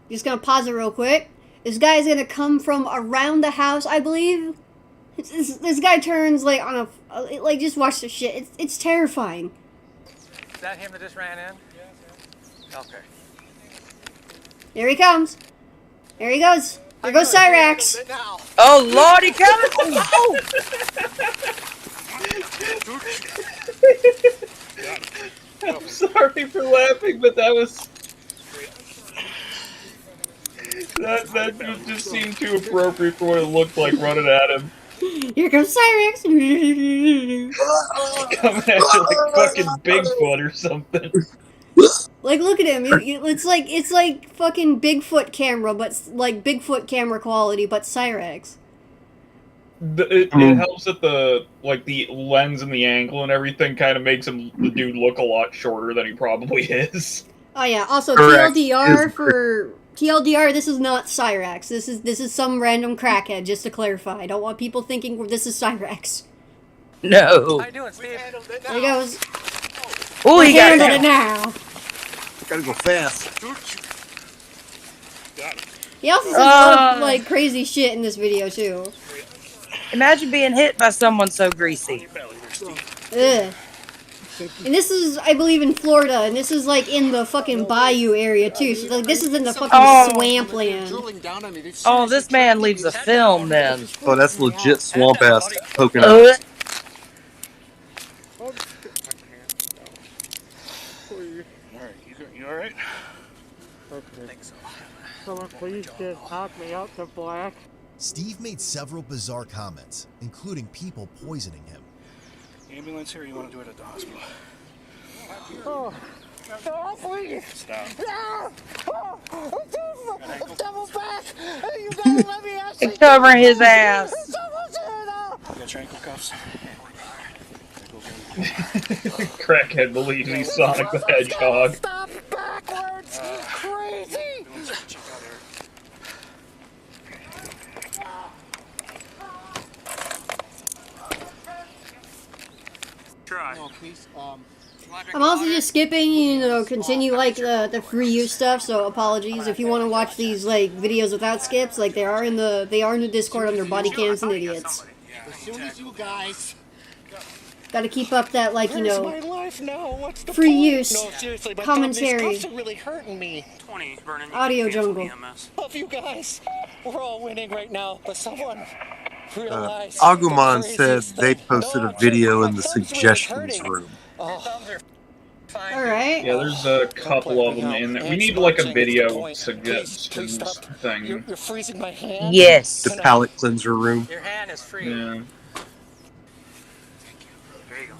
just gonna pause it real quick. This guy's gonna come from around the house, I believe. This guy turns like on a like. Just watch the shit. It's terrifying. Is that him that just ran in? Yeah. Okay. There he comes. There he goes. There goes Cyrax. Oh Lord, he coming! Oh! I'm sorry for laughing, but that was that just seemed too appropriate for what it looked like running at him. Here comes Cyrax. Coming at you like fucking Bigfoot or something. Like, look at him. It's like fucking Bigfoot camera, but like Bigfoot camera quality, but Cyrax. It helps that the lens and the angle and everything kind of makes the dude look a lot shorter than he probably is. Oh yeah. Also, Correct. TLDR. This is not Cyrax. This is some random crackhead. Just to clarify, I don't want people thinking this is Cyrax. No. How you doing, Steve? There he goes. Oh, he handled it now. Gotta go fast. He also says a lot of, like, crazy shit in this video too. Imagine being hit by someone so greasy. Ugh. And this is, I believe, in Florida, and this is like in the fucking bayou area too. So like, this is in the fucking swampland. Oh, this man leaves a film then. Oh, that's legit swamp ass poking out. You alright? Okay. Someone please just knock me out to black. Steve made several bizarre comments, including people poisoning him. Ambulance here, or you want to do it at the hospital? Oh, no, please! Stop. No! Oh, I'm double back! You gotta let me out! And cover his ass. You got your ankle cuffs? Crackhead believes he's Sonic the Hedgehog. Stop backwards! Crazy! Try. I'm also just skipping, continue like the free use stuff. So apologies if you want to watch these like videos without skips. Like they are in the Discord under Bodycams and Idiots. As soon as you guys. Got to keep up that My life now. What's the free point? use, No, seriously, my commentary, these cuffs are really hurting me. 20, Vernon, audio jungle. Love you guys. We're all winning right now, but someone realize. Agumon said they posted a video in the suggestions room. Alright. Yeah, there's a couple of them in there. We need like a video suggestions thing. You're freezing my hand. Yes. The palate cleanser room. Your hand is free. Yeah. There you go.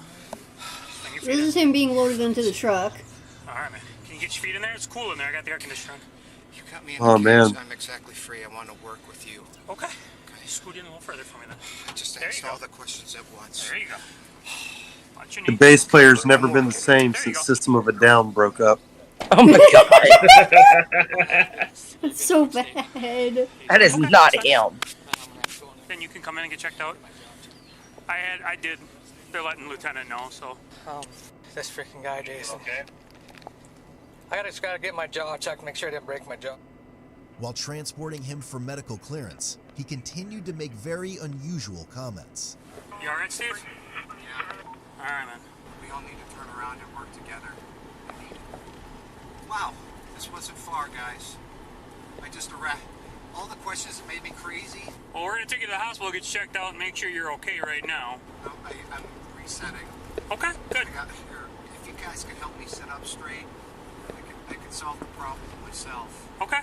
This is him being loaded into the truck. Alright, man. Can you get your feet in there? It's cool in there. I got the air conditioner on. You got me in Oh, the man. case. I'm exactly free. I want to work with you. Okay. Scoot in a little further for me then. Just There ask you all go. the questions at once. There you go. Watch your The knee. bass player's never been the same since System of a Down broke up. Oh my god. That's so bad. That is not him. Then you can come in and get checked out. I did. They're letting Lieutenant know, so. This freaking guy, Jason. Okay. I just gotta get my jaw checked, make sure I didn't break my jaw. While transporting him for medical clearance, he continued to make very unusual comments. You alright, Steve? Yeah. Alright, man. We all need to turn around and work together. Wow, this wasn't far, guys. I just all the questions that made me crazy. Well, we're gonna take you to the hospital, get you checked out, and make sure you're okay right now. No, I'm resetting. Okay, good. Here, if you guys could help me sit up straight, I could solve the problem myself. Okay.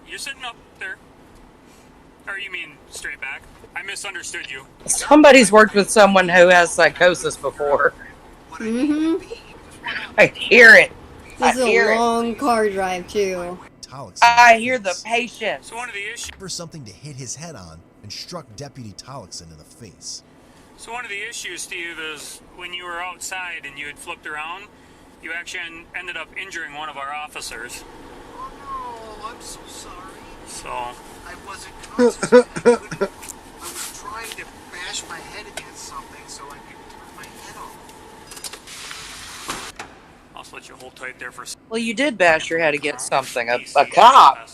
You're sitting up there. Or you mean straight back? I misunderstood you. Somebody's worked with someone who has psychosis before. Mm-hmm. I hear it. This is I hear a it. long car drive too. I hear the patient. So one of the issues. For something to hit his head on and struck Deputy Tollickson in the face. So one of the issues, Steve, is when you were outside and you had flipped around, You actually ended up injuring one of our officers. Oh, no, I'm so sorry. So. I wasn't conscious. I was trying to bash my head against something so I could turn my head off. I'll let you hold tight there for a second. Well, you did bash your head against something. A cop.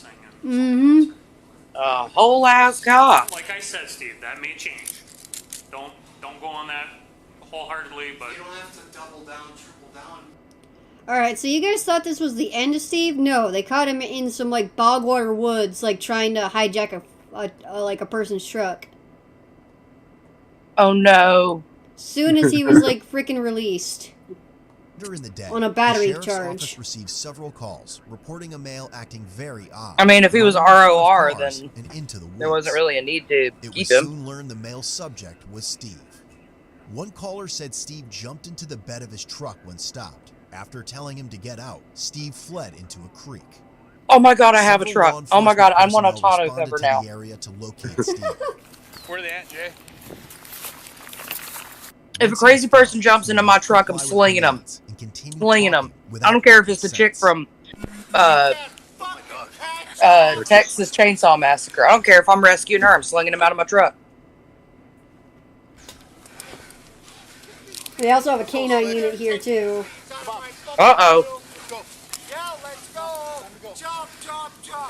Mm-hmm. A whole ass cop. Like I said, Steve, that may change. Don't go on that wholeheartedly, but You don't have to double down, triple down. Alright, so you guys thought this was the end of Steve? No, they caught him in some, like, bogwater woods, like, trying to hijack a person's truck. Oh, no. Soon as he was, like, freaking released. During the day, On a battery the sheriff's charge. office received several calls reporting a male acting very odd. I mean, if he was ROR, then and into the woods. there wasn't really a need to It keep was him. soon learned the male subject was Steve. One caller said Steve jumped into the bed of his truck when stopped. After telling him to get out, Steve fled into a creek. Oh my god, I have a Several truck. Oh my god, I'm on a personnel tonneau responded cover to now. the area to locate Steve. Where are they at, Jay? If a crazy person jumps into my truck, I'm slinging them. Slinging them. I don't care if it's the chick from Texas Chainsaw Massacre. I don't care if I'm rescuing her. I'm slinging them out of my truck. They also have a canine unit here, too. Uh-oh.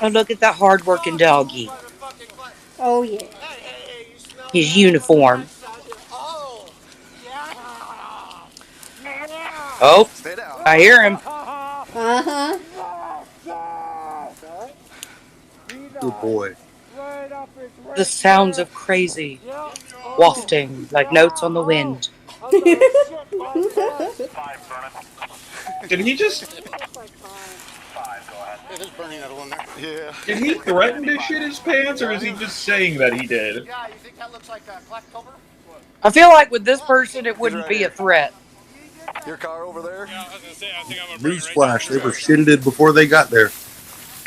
Oh, look at that hard-working doggy. Oh, yeah. His uniform. Oh, I hear him. Uh-huh. Good boy. The sounds of crazy, wafting like notes on the wind. Did he just... Yeah. Did he threaten to shit his pants, or is he just saying that he did? Yeah, you think that looks like a black cover? I feel like with this person, it wouldn't be a threat. Your car over there? Yeah, I was gonna say, I think I'm gonna Newsflash, they were shitted before they got there.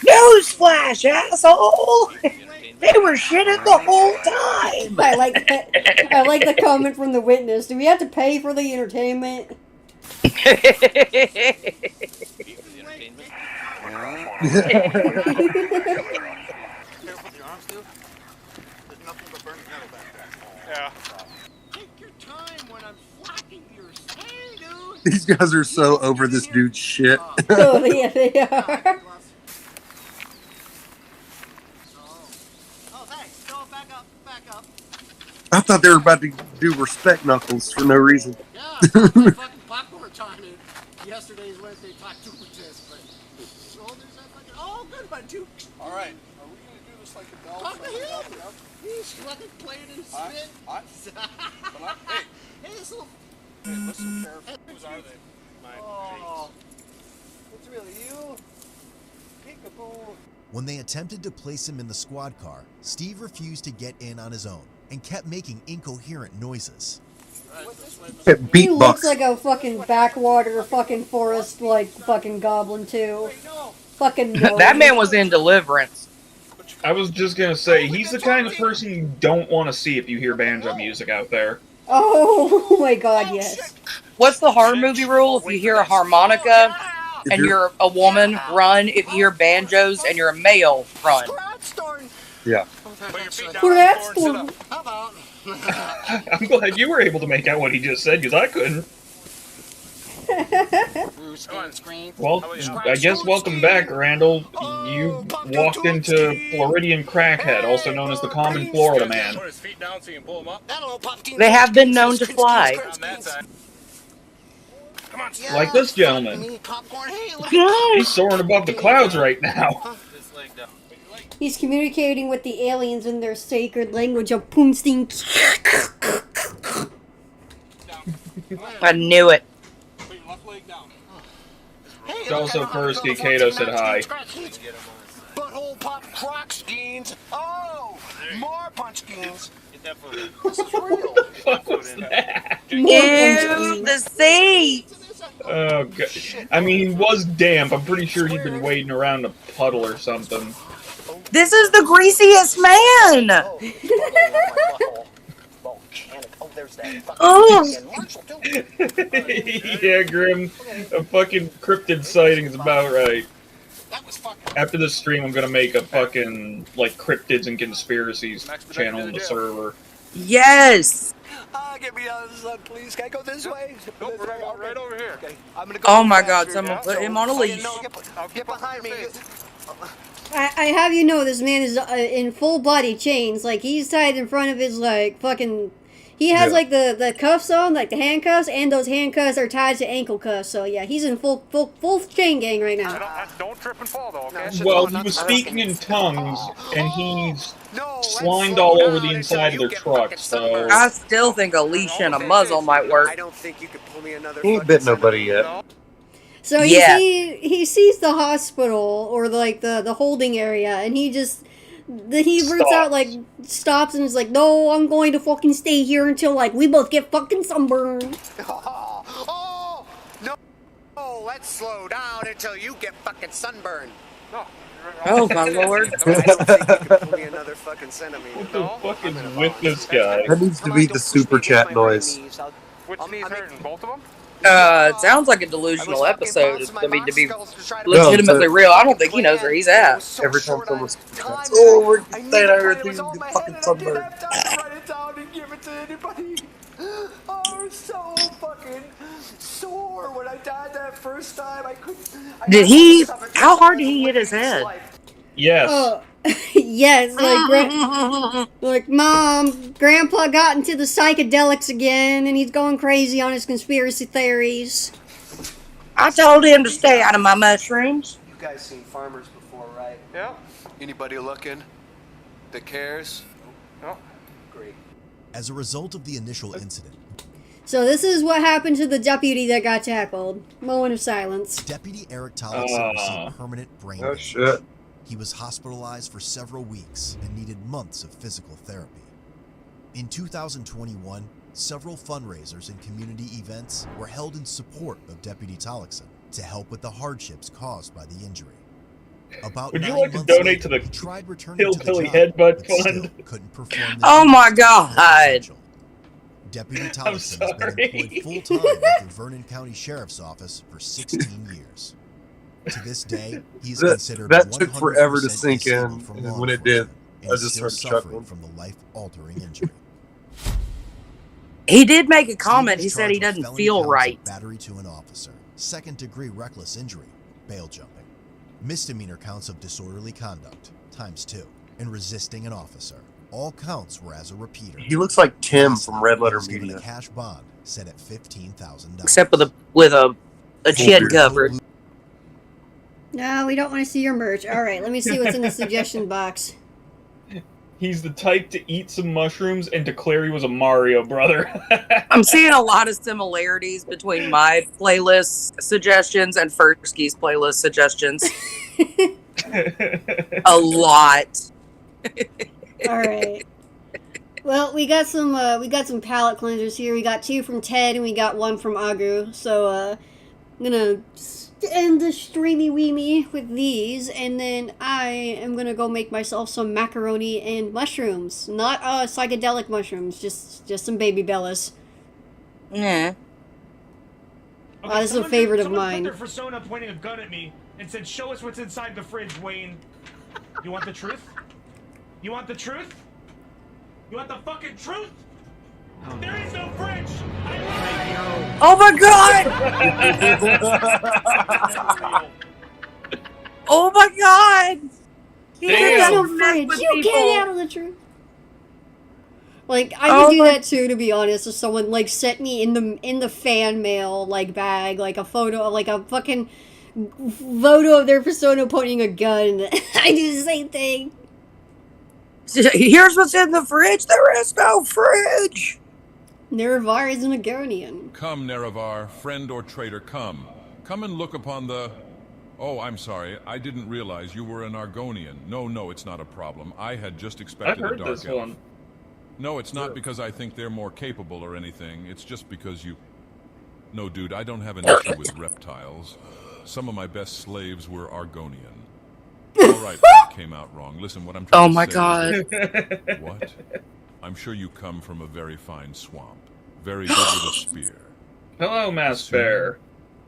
Newsflash, asshole! They were shitting the whole time! I like that. I like the comment from the witness. Do we have to pay for the entertainment? Yeah. Take your time when I'm flapping your hey, dude. These guys are so over this dude's shit. Oh, yeah, they are. Oh, hey, go back up, back up. I thought they were about to do respect knuckles for no reason. Yeah, it's like fucking popcorn time at yesterday's Wednesday talk to test, but shoulders up like, oh, good one, too. All right. Are we gonna do this like a bell? Talk to him. He's fucking playing his spit. Hey, Hey, this little. hey, listen, Sheriff. Whose are they? Mine. Oh, it's really you. Peekaboo. When they attempted to place him in the squad car, Steve refused to get in on his own and kept making incoherent noises. He looks like a fucking backwater fucking forest like fucking goblin too. Fucking no. That man was in Deliverance. I was just gonna say, he's the kind of person you don't want to see if you hear banjo music out there. Oh my god, yes. What's the horror movie rule? If you hear a harmonica and you're a woman, run. If you hear banjos and you're a male, run. Yeah. I'm glad you were able to make out what he just said, because I couldn't. Well, I guess welcome back, Randall. You walked into Floridian Crackhead, also known as the Common Florida Man. They have been known to fly. Like this gentleman. He's soaring above the clouds right now. He's communicating with the aliens in their sacred language of Poonstein. I knew it. It's also Kursky. Kato said hi. Butthole pop croc skeins. Oh, more punch skeins. This is real. What was that? Ew, the seat. Oh, God. I mean, he was damp. I'm pretty sure he'd been wading around a puddle or something. This is the greasiest man. there's that fucking Oh. Marshall, too. Yeah, Grim. A fucking cryptid sighting is about right. That was fucking... After this stream, I'm gonna make a fucking, like, cryptids and conspiracies channel on the server. Yes. Get me out of the sun, please. Can I go this way? Nope, right over here. Okay, I'm gonna go Oh my God! faster. Someone put him on a leash. No, get behind me. I have you know, this man is in full body chains. Like, he's tied in front of his, like, fucking... He has, like, the cuffs on, like, the handcuffs, and those handcuffs are tied to ankle cuffs. So, yeah, he's in full chain gang right now. Don't trip and fall, though, okay? Well, he was speaking in tongues, and he's slimed all over the inside of their truck, so... I still think a leash and a muzzle might work. I don't think you could pull me another... He ain't bit nobody yet. So he sees the hospital, or, like, the holding area, and he just... He roots out, like, stops and is like, no, I'm going to fucking stay here until, like, we both get fucking sunburned. Oh, no, let's slow down until you get fucking sunburned. No. Oh, my lord. I don't think you can pull me another fucking centimeter. What the fuck is with this guy? That needs to be the super chat noise. Which knee's hurting? Both of them? It sounds like a delusional episode. I mean, to be legitimately real, I don't think he knows where he's at. Every time someone's Oh, we're saying I heard these fucking sunburn. write it down and give it to anybody. Oh, I was so fucking sore when I died that first time. I couldn't... Did he... How hard did he hit his head? Yes. Yes, like Mom, Grandpa got into the psychedelics again, and he's going crazy on his conspiracy theories. I told him to stay out of my mushrooms. You guys seen farmers before, right? Yeah. Anybody looking that cares? No. Great. As a result of the initial incident, So this is what happened to the deputy that got tackled. Moment of silence. Deputy Eric Tollickson received permanent brain damage. Shit. He was hospitalized for several weeks and needed months of physical therapy. In 2021, several fundraisers and community events were held in support of Deputy Tollickson to help with the hardships caused by the injury. About Would you 9 like to months donate later, to the he tried returning to the Hillbilly job, Headbutt but still Fund? couldn't perform the Oh my duties God. to their potential. Deputy Tollickson has been sorry. employed full-time at the Vernon County Sheriff's Office for 16 years. To this day, he's considered That took forever to 100% sink in, disabled from and law when it did, enforcement, and I is just still started suffering chuckling. from the life-altering injury. He did make a comment. Steve He is said he charged with doesn't felony feel counts of right. Battery to an officer, second-degree reckless injury, bail jumping, misdemeanor counts of disorderly conduct ×2, and resisting an officer. All counts were as a repeater. He looks like Tim Lastly, from Red he Letter was given Media. a cash bond set at $15,000. Except with a chin covered. No, we don't want to see your merch. All right, let me see what's in the suggestion box. He's the type to eat some mushrooms and declare he was a Mario brother. I'm seeing a lot of similarities between my playlist suggestions and Fursky's playlist suggestions. A lot. All right. Well, we got some palate cleansers here. We got 2 from Ted and we got 1 from Agu. So I'm gonna end the streamy weemy with these, and then I am gonna go make myself some macaroni and mushrooms. Not psychedelic mushrooms, just some baby bellas. Yeah. This is a favorite of mine. Put their persona pointing a gun at me and said, "Show us what's inside the fridge, Wayne." You want the truth? You want the truth? You want the fucking truth? There is no fridge! Oh my God! Oh my God! There is no fridge. You can't handle the truth. Like, I would do that too, to be honest, if someone like sent me in the fan mail like bag like a photo, like a fucking photo of their persona pointing a gun. I do the same thing. Here's what's in the fridge. There is no fridge. Nerevar is an Agonian. Come, Nerevar, friend or traitor, come. Come and look upon the... Oh, I'm sorry. I didn't realize you were an Argonian. No, it's not a problem. I had just expected I've heard a dark this elf. one. No, it's not because I think they're more capable or anything. It's just because you... No, dude, I don't have an issue with reptiles. Some of my best slaves were Argonian. All right, that came out wrong. Listen, what I'm trying to say God. is that... What? I'm sure you come from a very fine swamp. Very good with a spear. Hello, Mass Bear.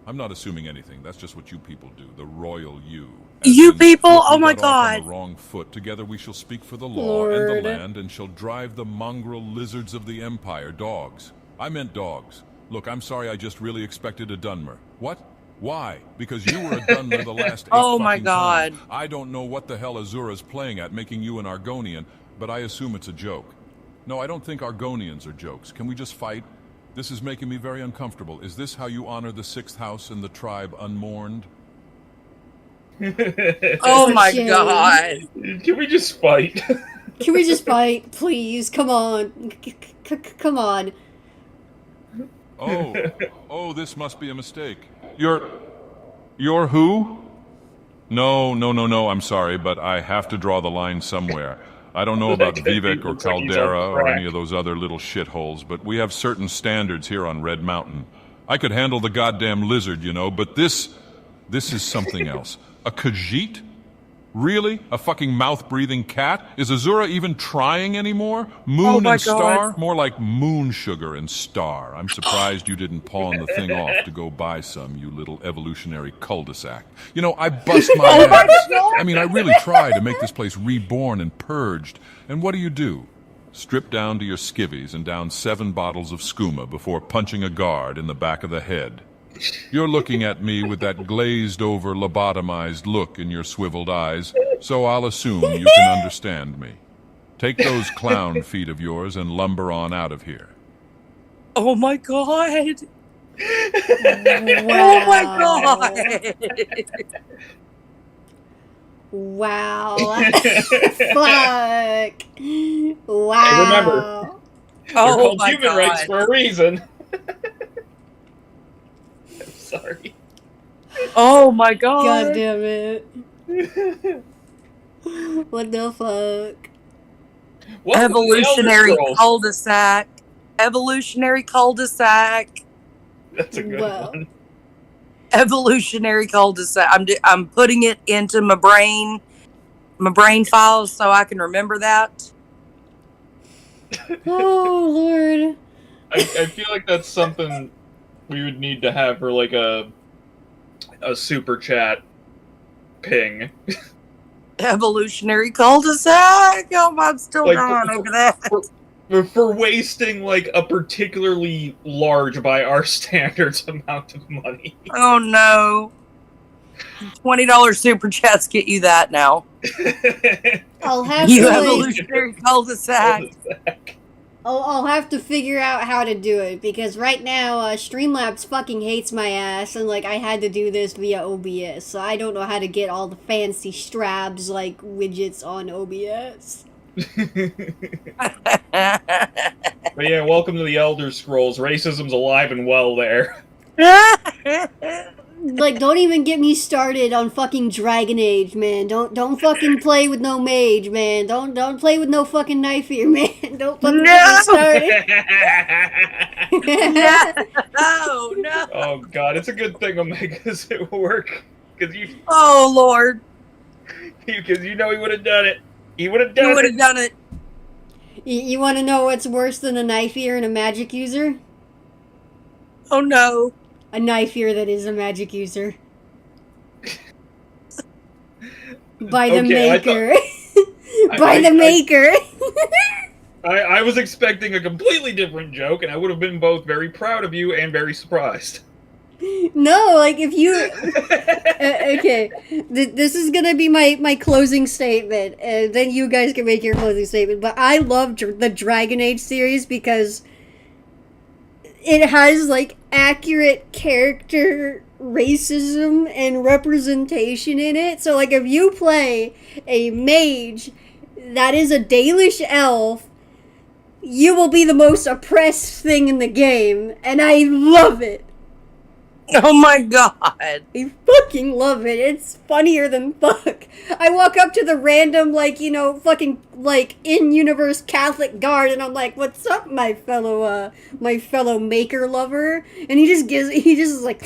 I'm not assuming anything. That's just what you people do. The royal you. You in, people? look, Oh we my got off on god. the wrong foot. Together we shall speak for the law and Lord. the land, and shall drive the mongrel lizards of the empire. Dogs. I meant dogs. Look, I'm sorry. I just really expected a Dunmer. What? Why? Because you were a Dunmer the last 8 Oh my fucking god. times. I don't know what the hell Azura's playing at, making you an Argonian, but I assume it's a joke. No, I don't think Argonians are jokes. Can we just fight? This is making me very uncomfortable. Is this how you honor the 6th house and the tribe unmourned? Oh my god. Can we just fight? Can we just fight, please? Come on. Come on. Oh, this must be a mistake. You're who? No, I'm sorry, but I have to draw the line somewhere. I don't know about Vivek or Caldera or any of those other little shitholes, but we have certain standards here on Red Mountain. I could handle the goddamn lizard, you know, but this is something else. A Khajiit? Really? A fucking mouth-breathing cat? Is Azura even trying anymore? Moon and Star? More like Moon Sugar and Star. I'm surprised you didn't pawn the thing off to go buy some, you little evolutionary cul-de-sac. You know, I bust my ass. I mean, I really try to make this place reborn and purged. And what do? Strip down to your skivvies and down 7 bottles of skooma before punching a guard in the back of the head. You're looking at me with that glazed-over, lobotomized look in your swiveled eyes, so I'll assume you can understand me. Take those clown feet of yours and lumber on out of here. Oh my god. Wow. Oh my god. Wow. Fuck. Wow. Hey, remember, they're called human rights for a reason. I'm sorry. Oh my god. God damn it. What the fuck? Evolutionary cul-de-sac. Evolutionary cul-de-sac. That's a good one. Evolutionary cul-de-sac. I'm putting it into my brain files so I can remember that. Oh Lord. I feel like that's something we would need to have for like a super chat ping. Evolutionary cul-de-sac. Oh, I'm still going over that. For wasting like a particularly large, by our standards, amount of money. Oh no. $20 super chats get you that now. I'll have you to evolutionary cul-de-sac. I'll have to figure out how to do it, because right now Streamlabs fucking hates my ass, and like I had to do this via OBS, so I don't know how to get all the fancy straps like widgets on OBS. But yeah, welcome to the Elder Scrolls. Racism's alive and well there. Like, don't even get me started on fucking Dragon Age, man. Don't fucking play with no mage, man. Don't play with no fucking knife here, man. Don't fucking get me started. No. Oh god, it's a good thing Omega's at work, because you. Oh Lord. Because you know he would have done it. He would have done it. He would have done it. You want to know what's worse than a knife ear and a magic user? Oh no. A knife ear that is a magic user. By the maker. By the maker. I was expecting a completely different joke, and I would have been both very proud of you and very surprised. No, like if you... okay, this is gonna be my closing statement, and then you guys can make your closing statement, but I love the Dragon Age series because it has, like, accurate character racism and representation in it. So, like, if you play a mage that is a Dalish elf, you will be the most oppressed thing in the game, and I love it. Oh my god. I fucking love it. It's funnier than fuck. I walk up to the random, like, you know, fucking, like, in-universe Catholic guard, and I'm like, what's up, my fellow maker lover? And he just is like,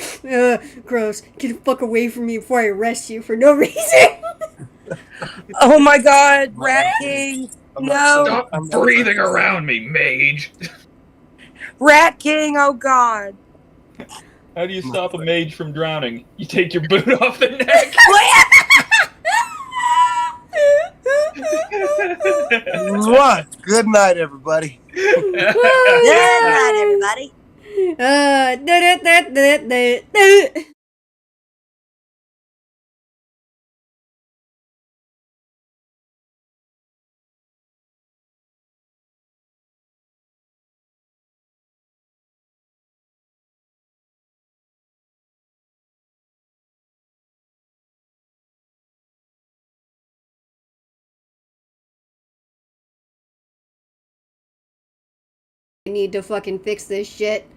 gross, get the fuck away from me before I arrest you for no reason. Oh my god, Rat King. No. Stop breathing around me, mage. Rat King, oh god. How do you stop a mage from drowning? You take your boot off the neck. What? Good night, everybody. Good night, everybody. I need to fucking fix this shit.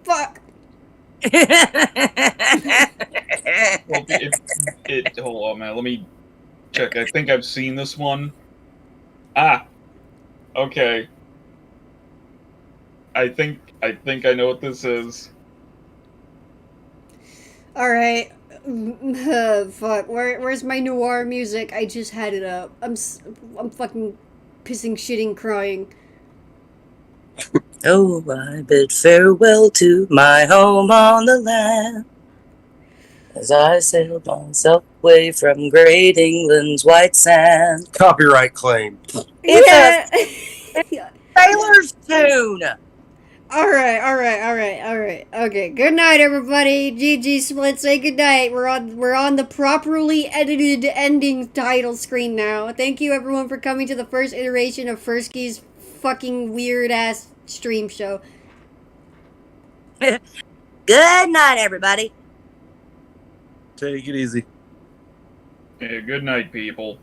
Fuck. Well, hold on, man. Let me check. I think I've seen this one. Ah. Okay. I think I know what this is. All right. Fuck. Where's my noir music? I just had it up. I'm fucking pissing, shitting, crying. Oh, I bid farewell to my home on the land as I sailed myself away from great England's white sand. Copyright claim. It's a sailor's tune. All right. Okay. Good night, everybody. GG Split. Say good night. We're on the properly edited ending title screen now. Thank you, everyone, for coming to the first iteration of Fursky's fucking weird ass stream show. Good night, everybody. Take it easy. Yeah, good night, people.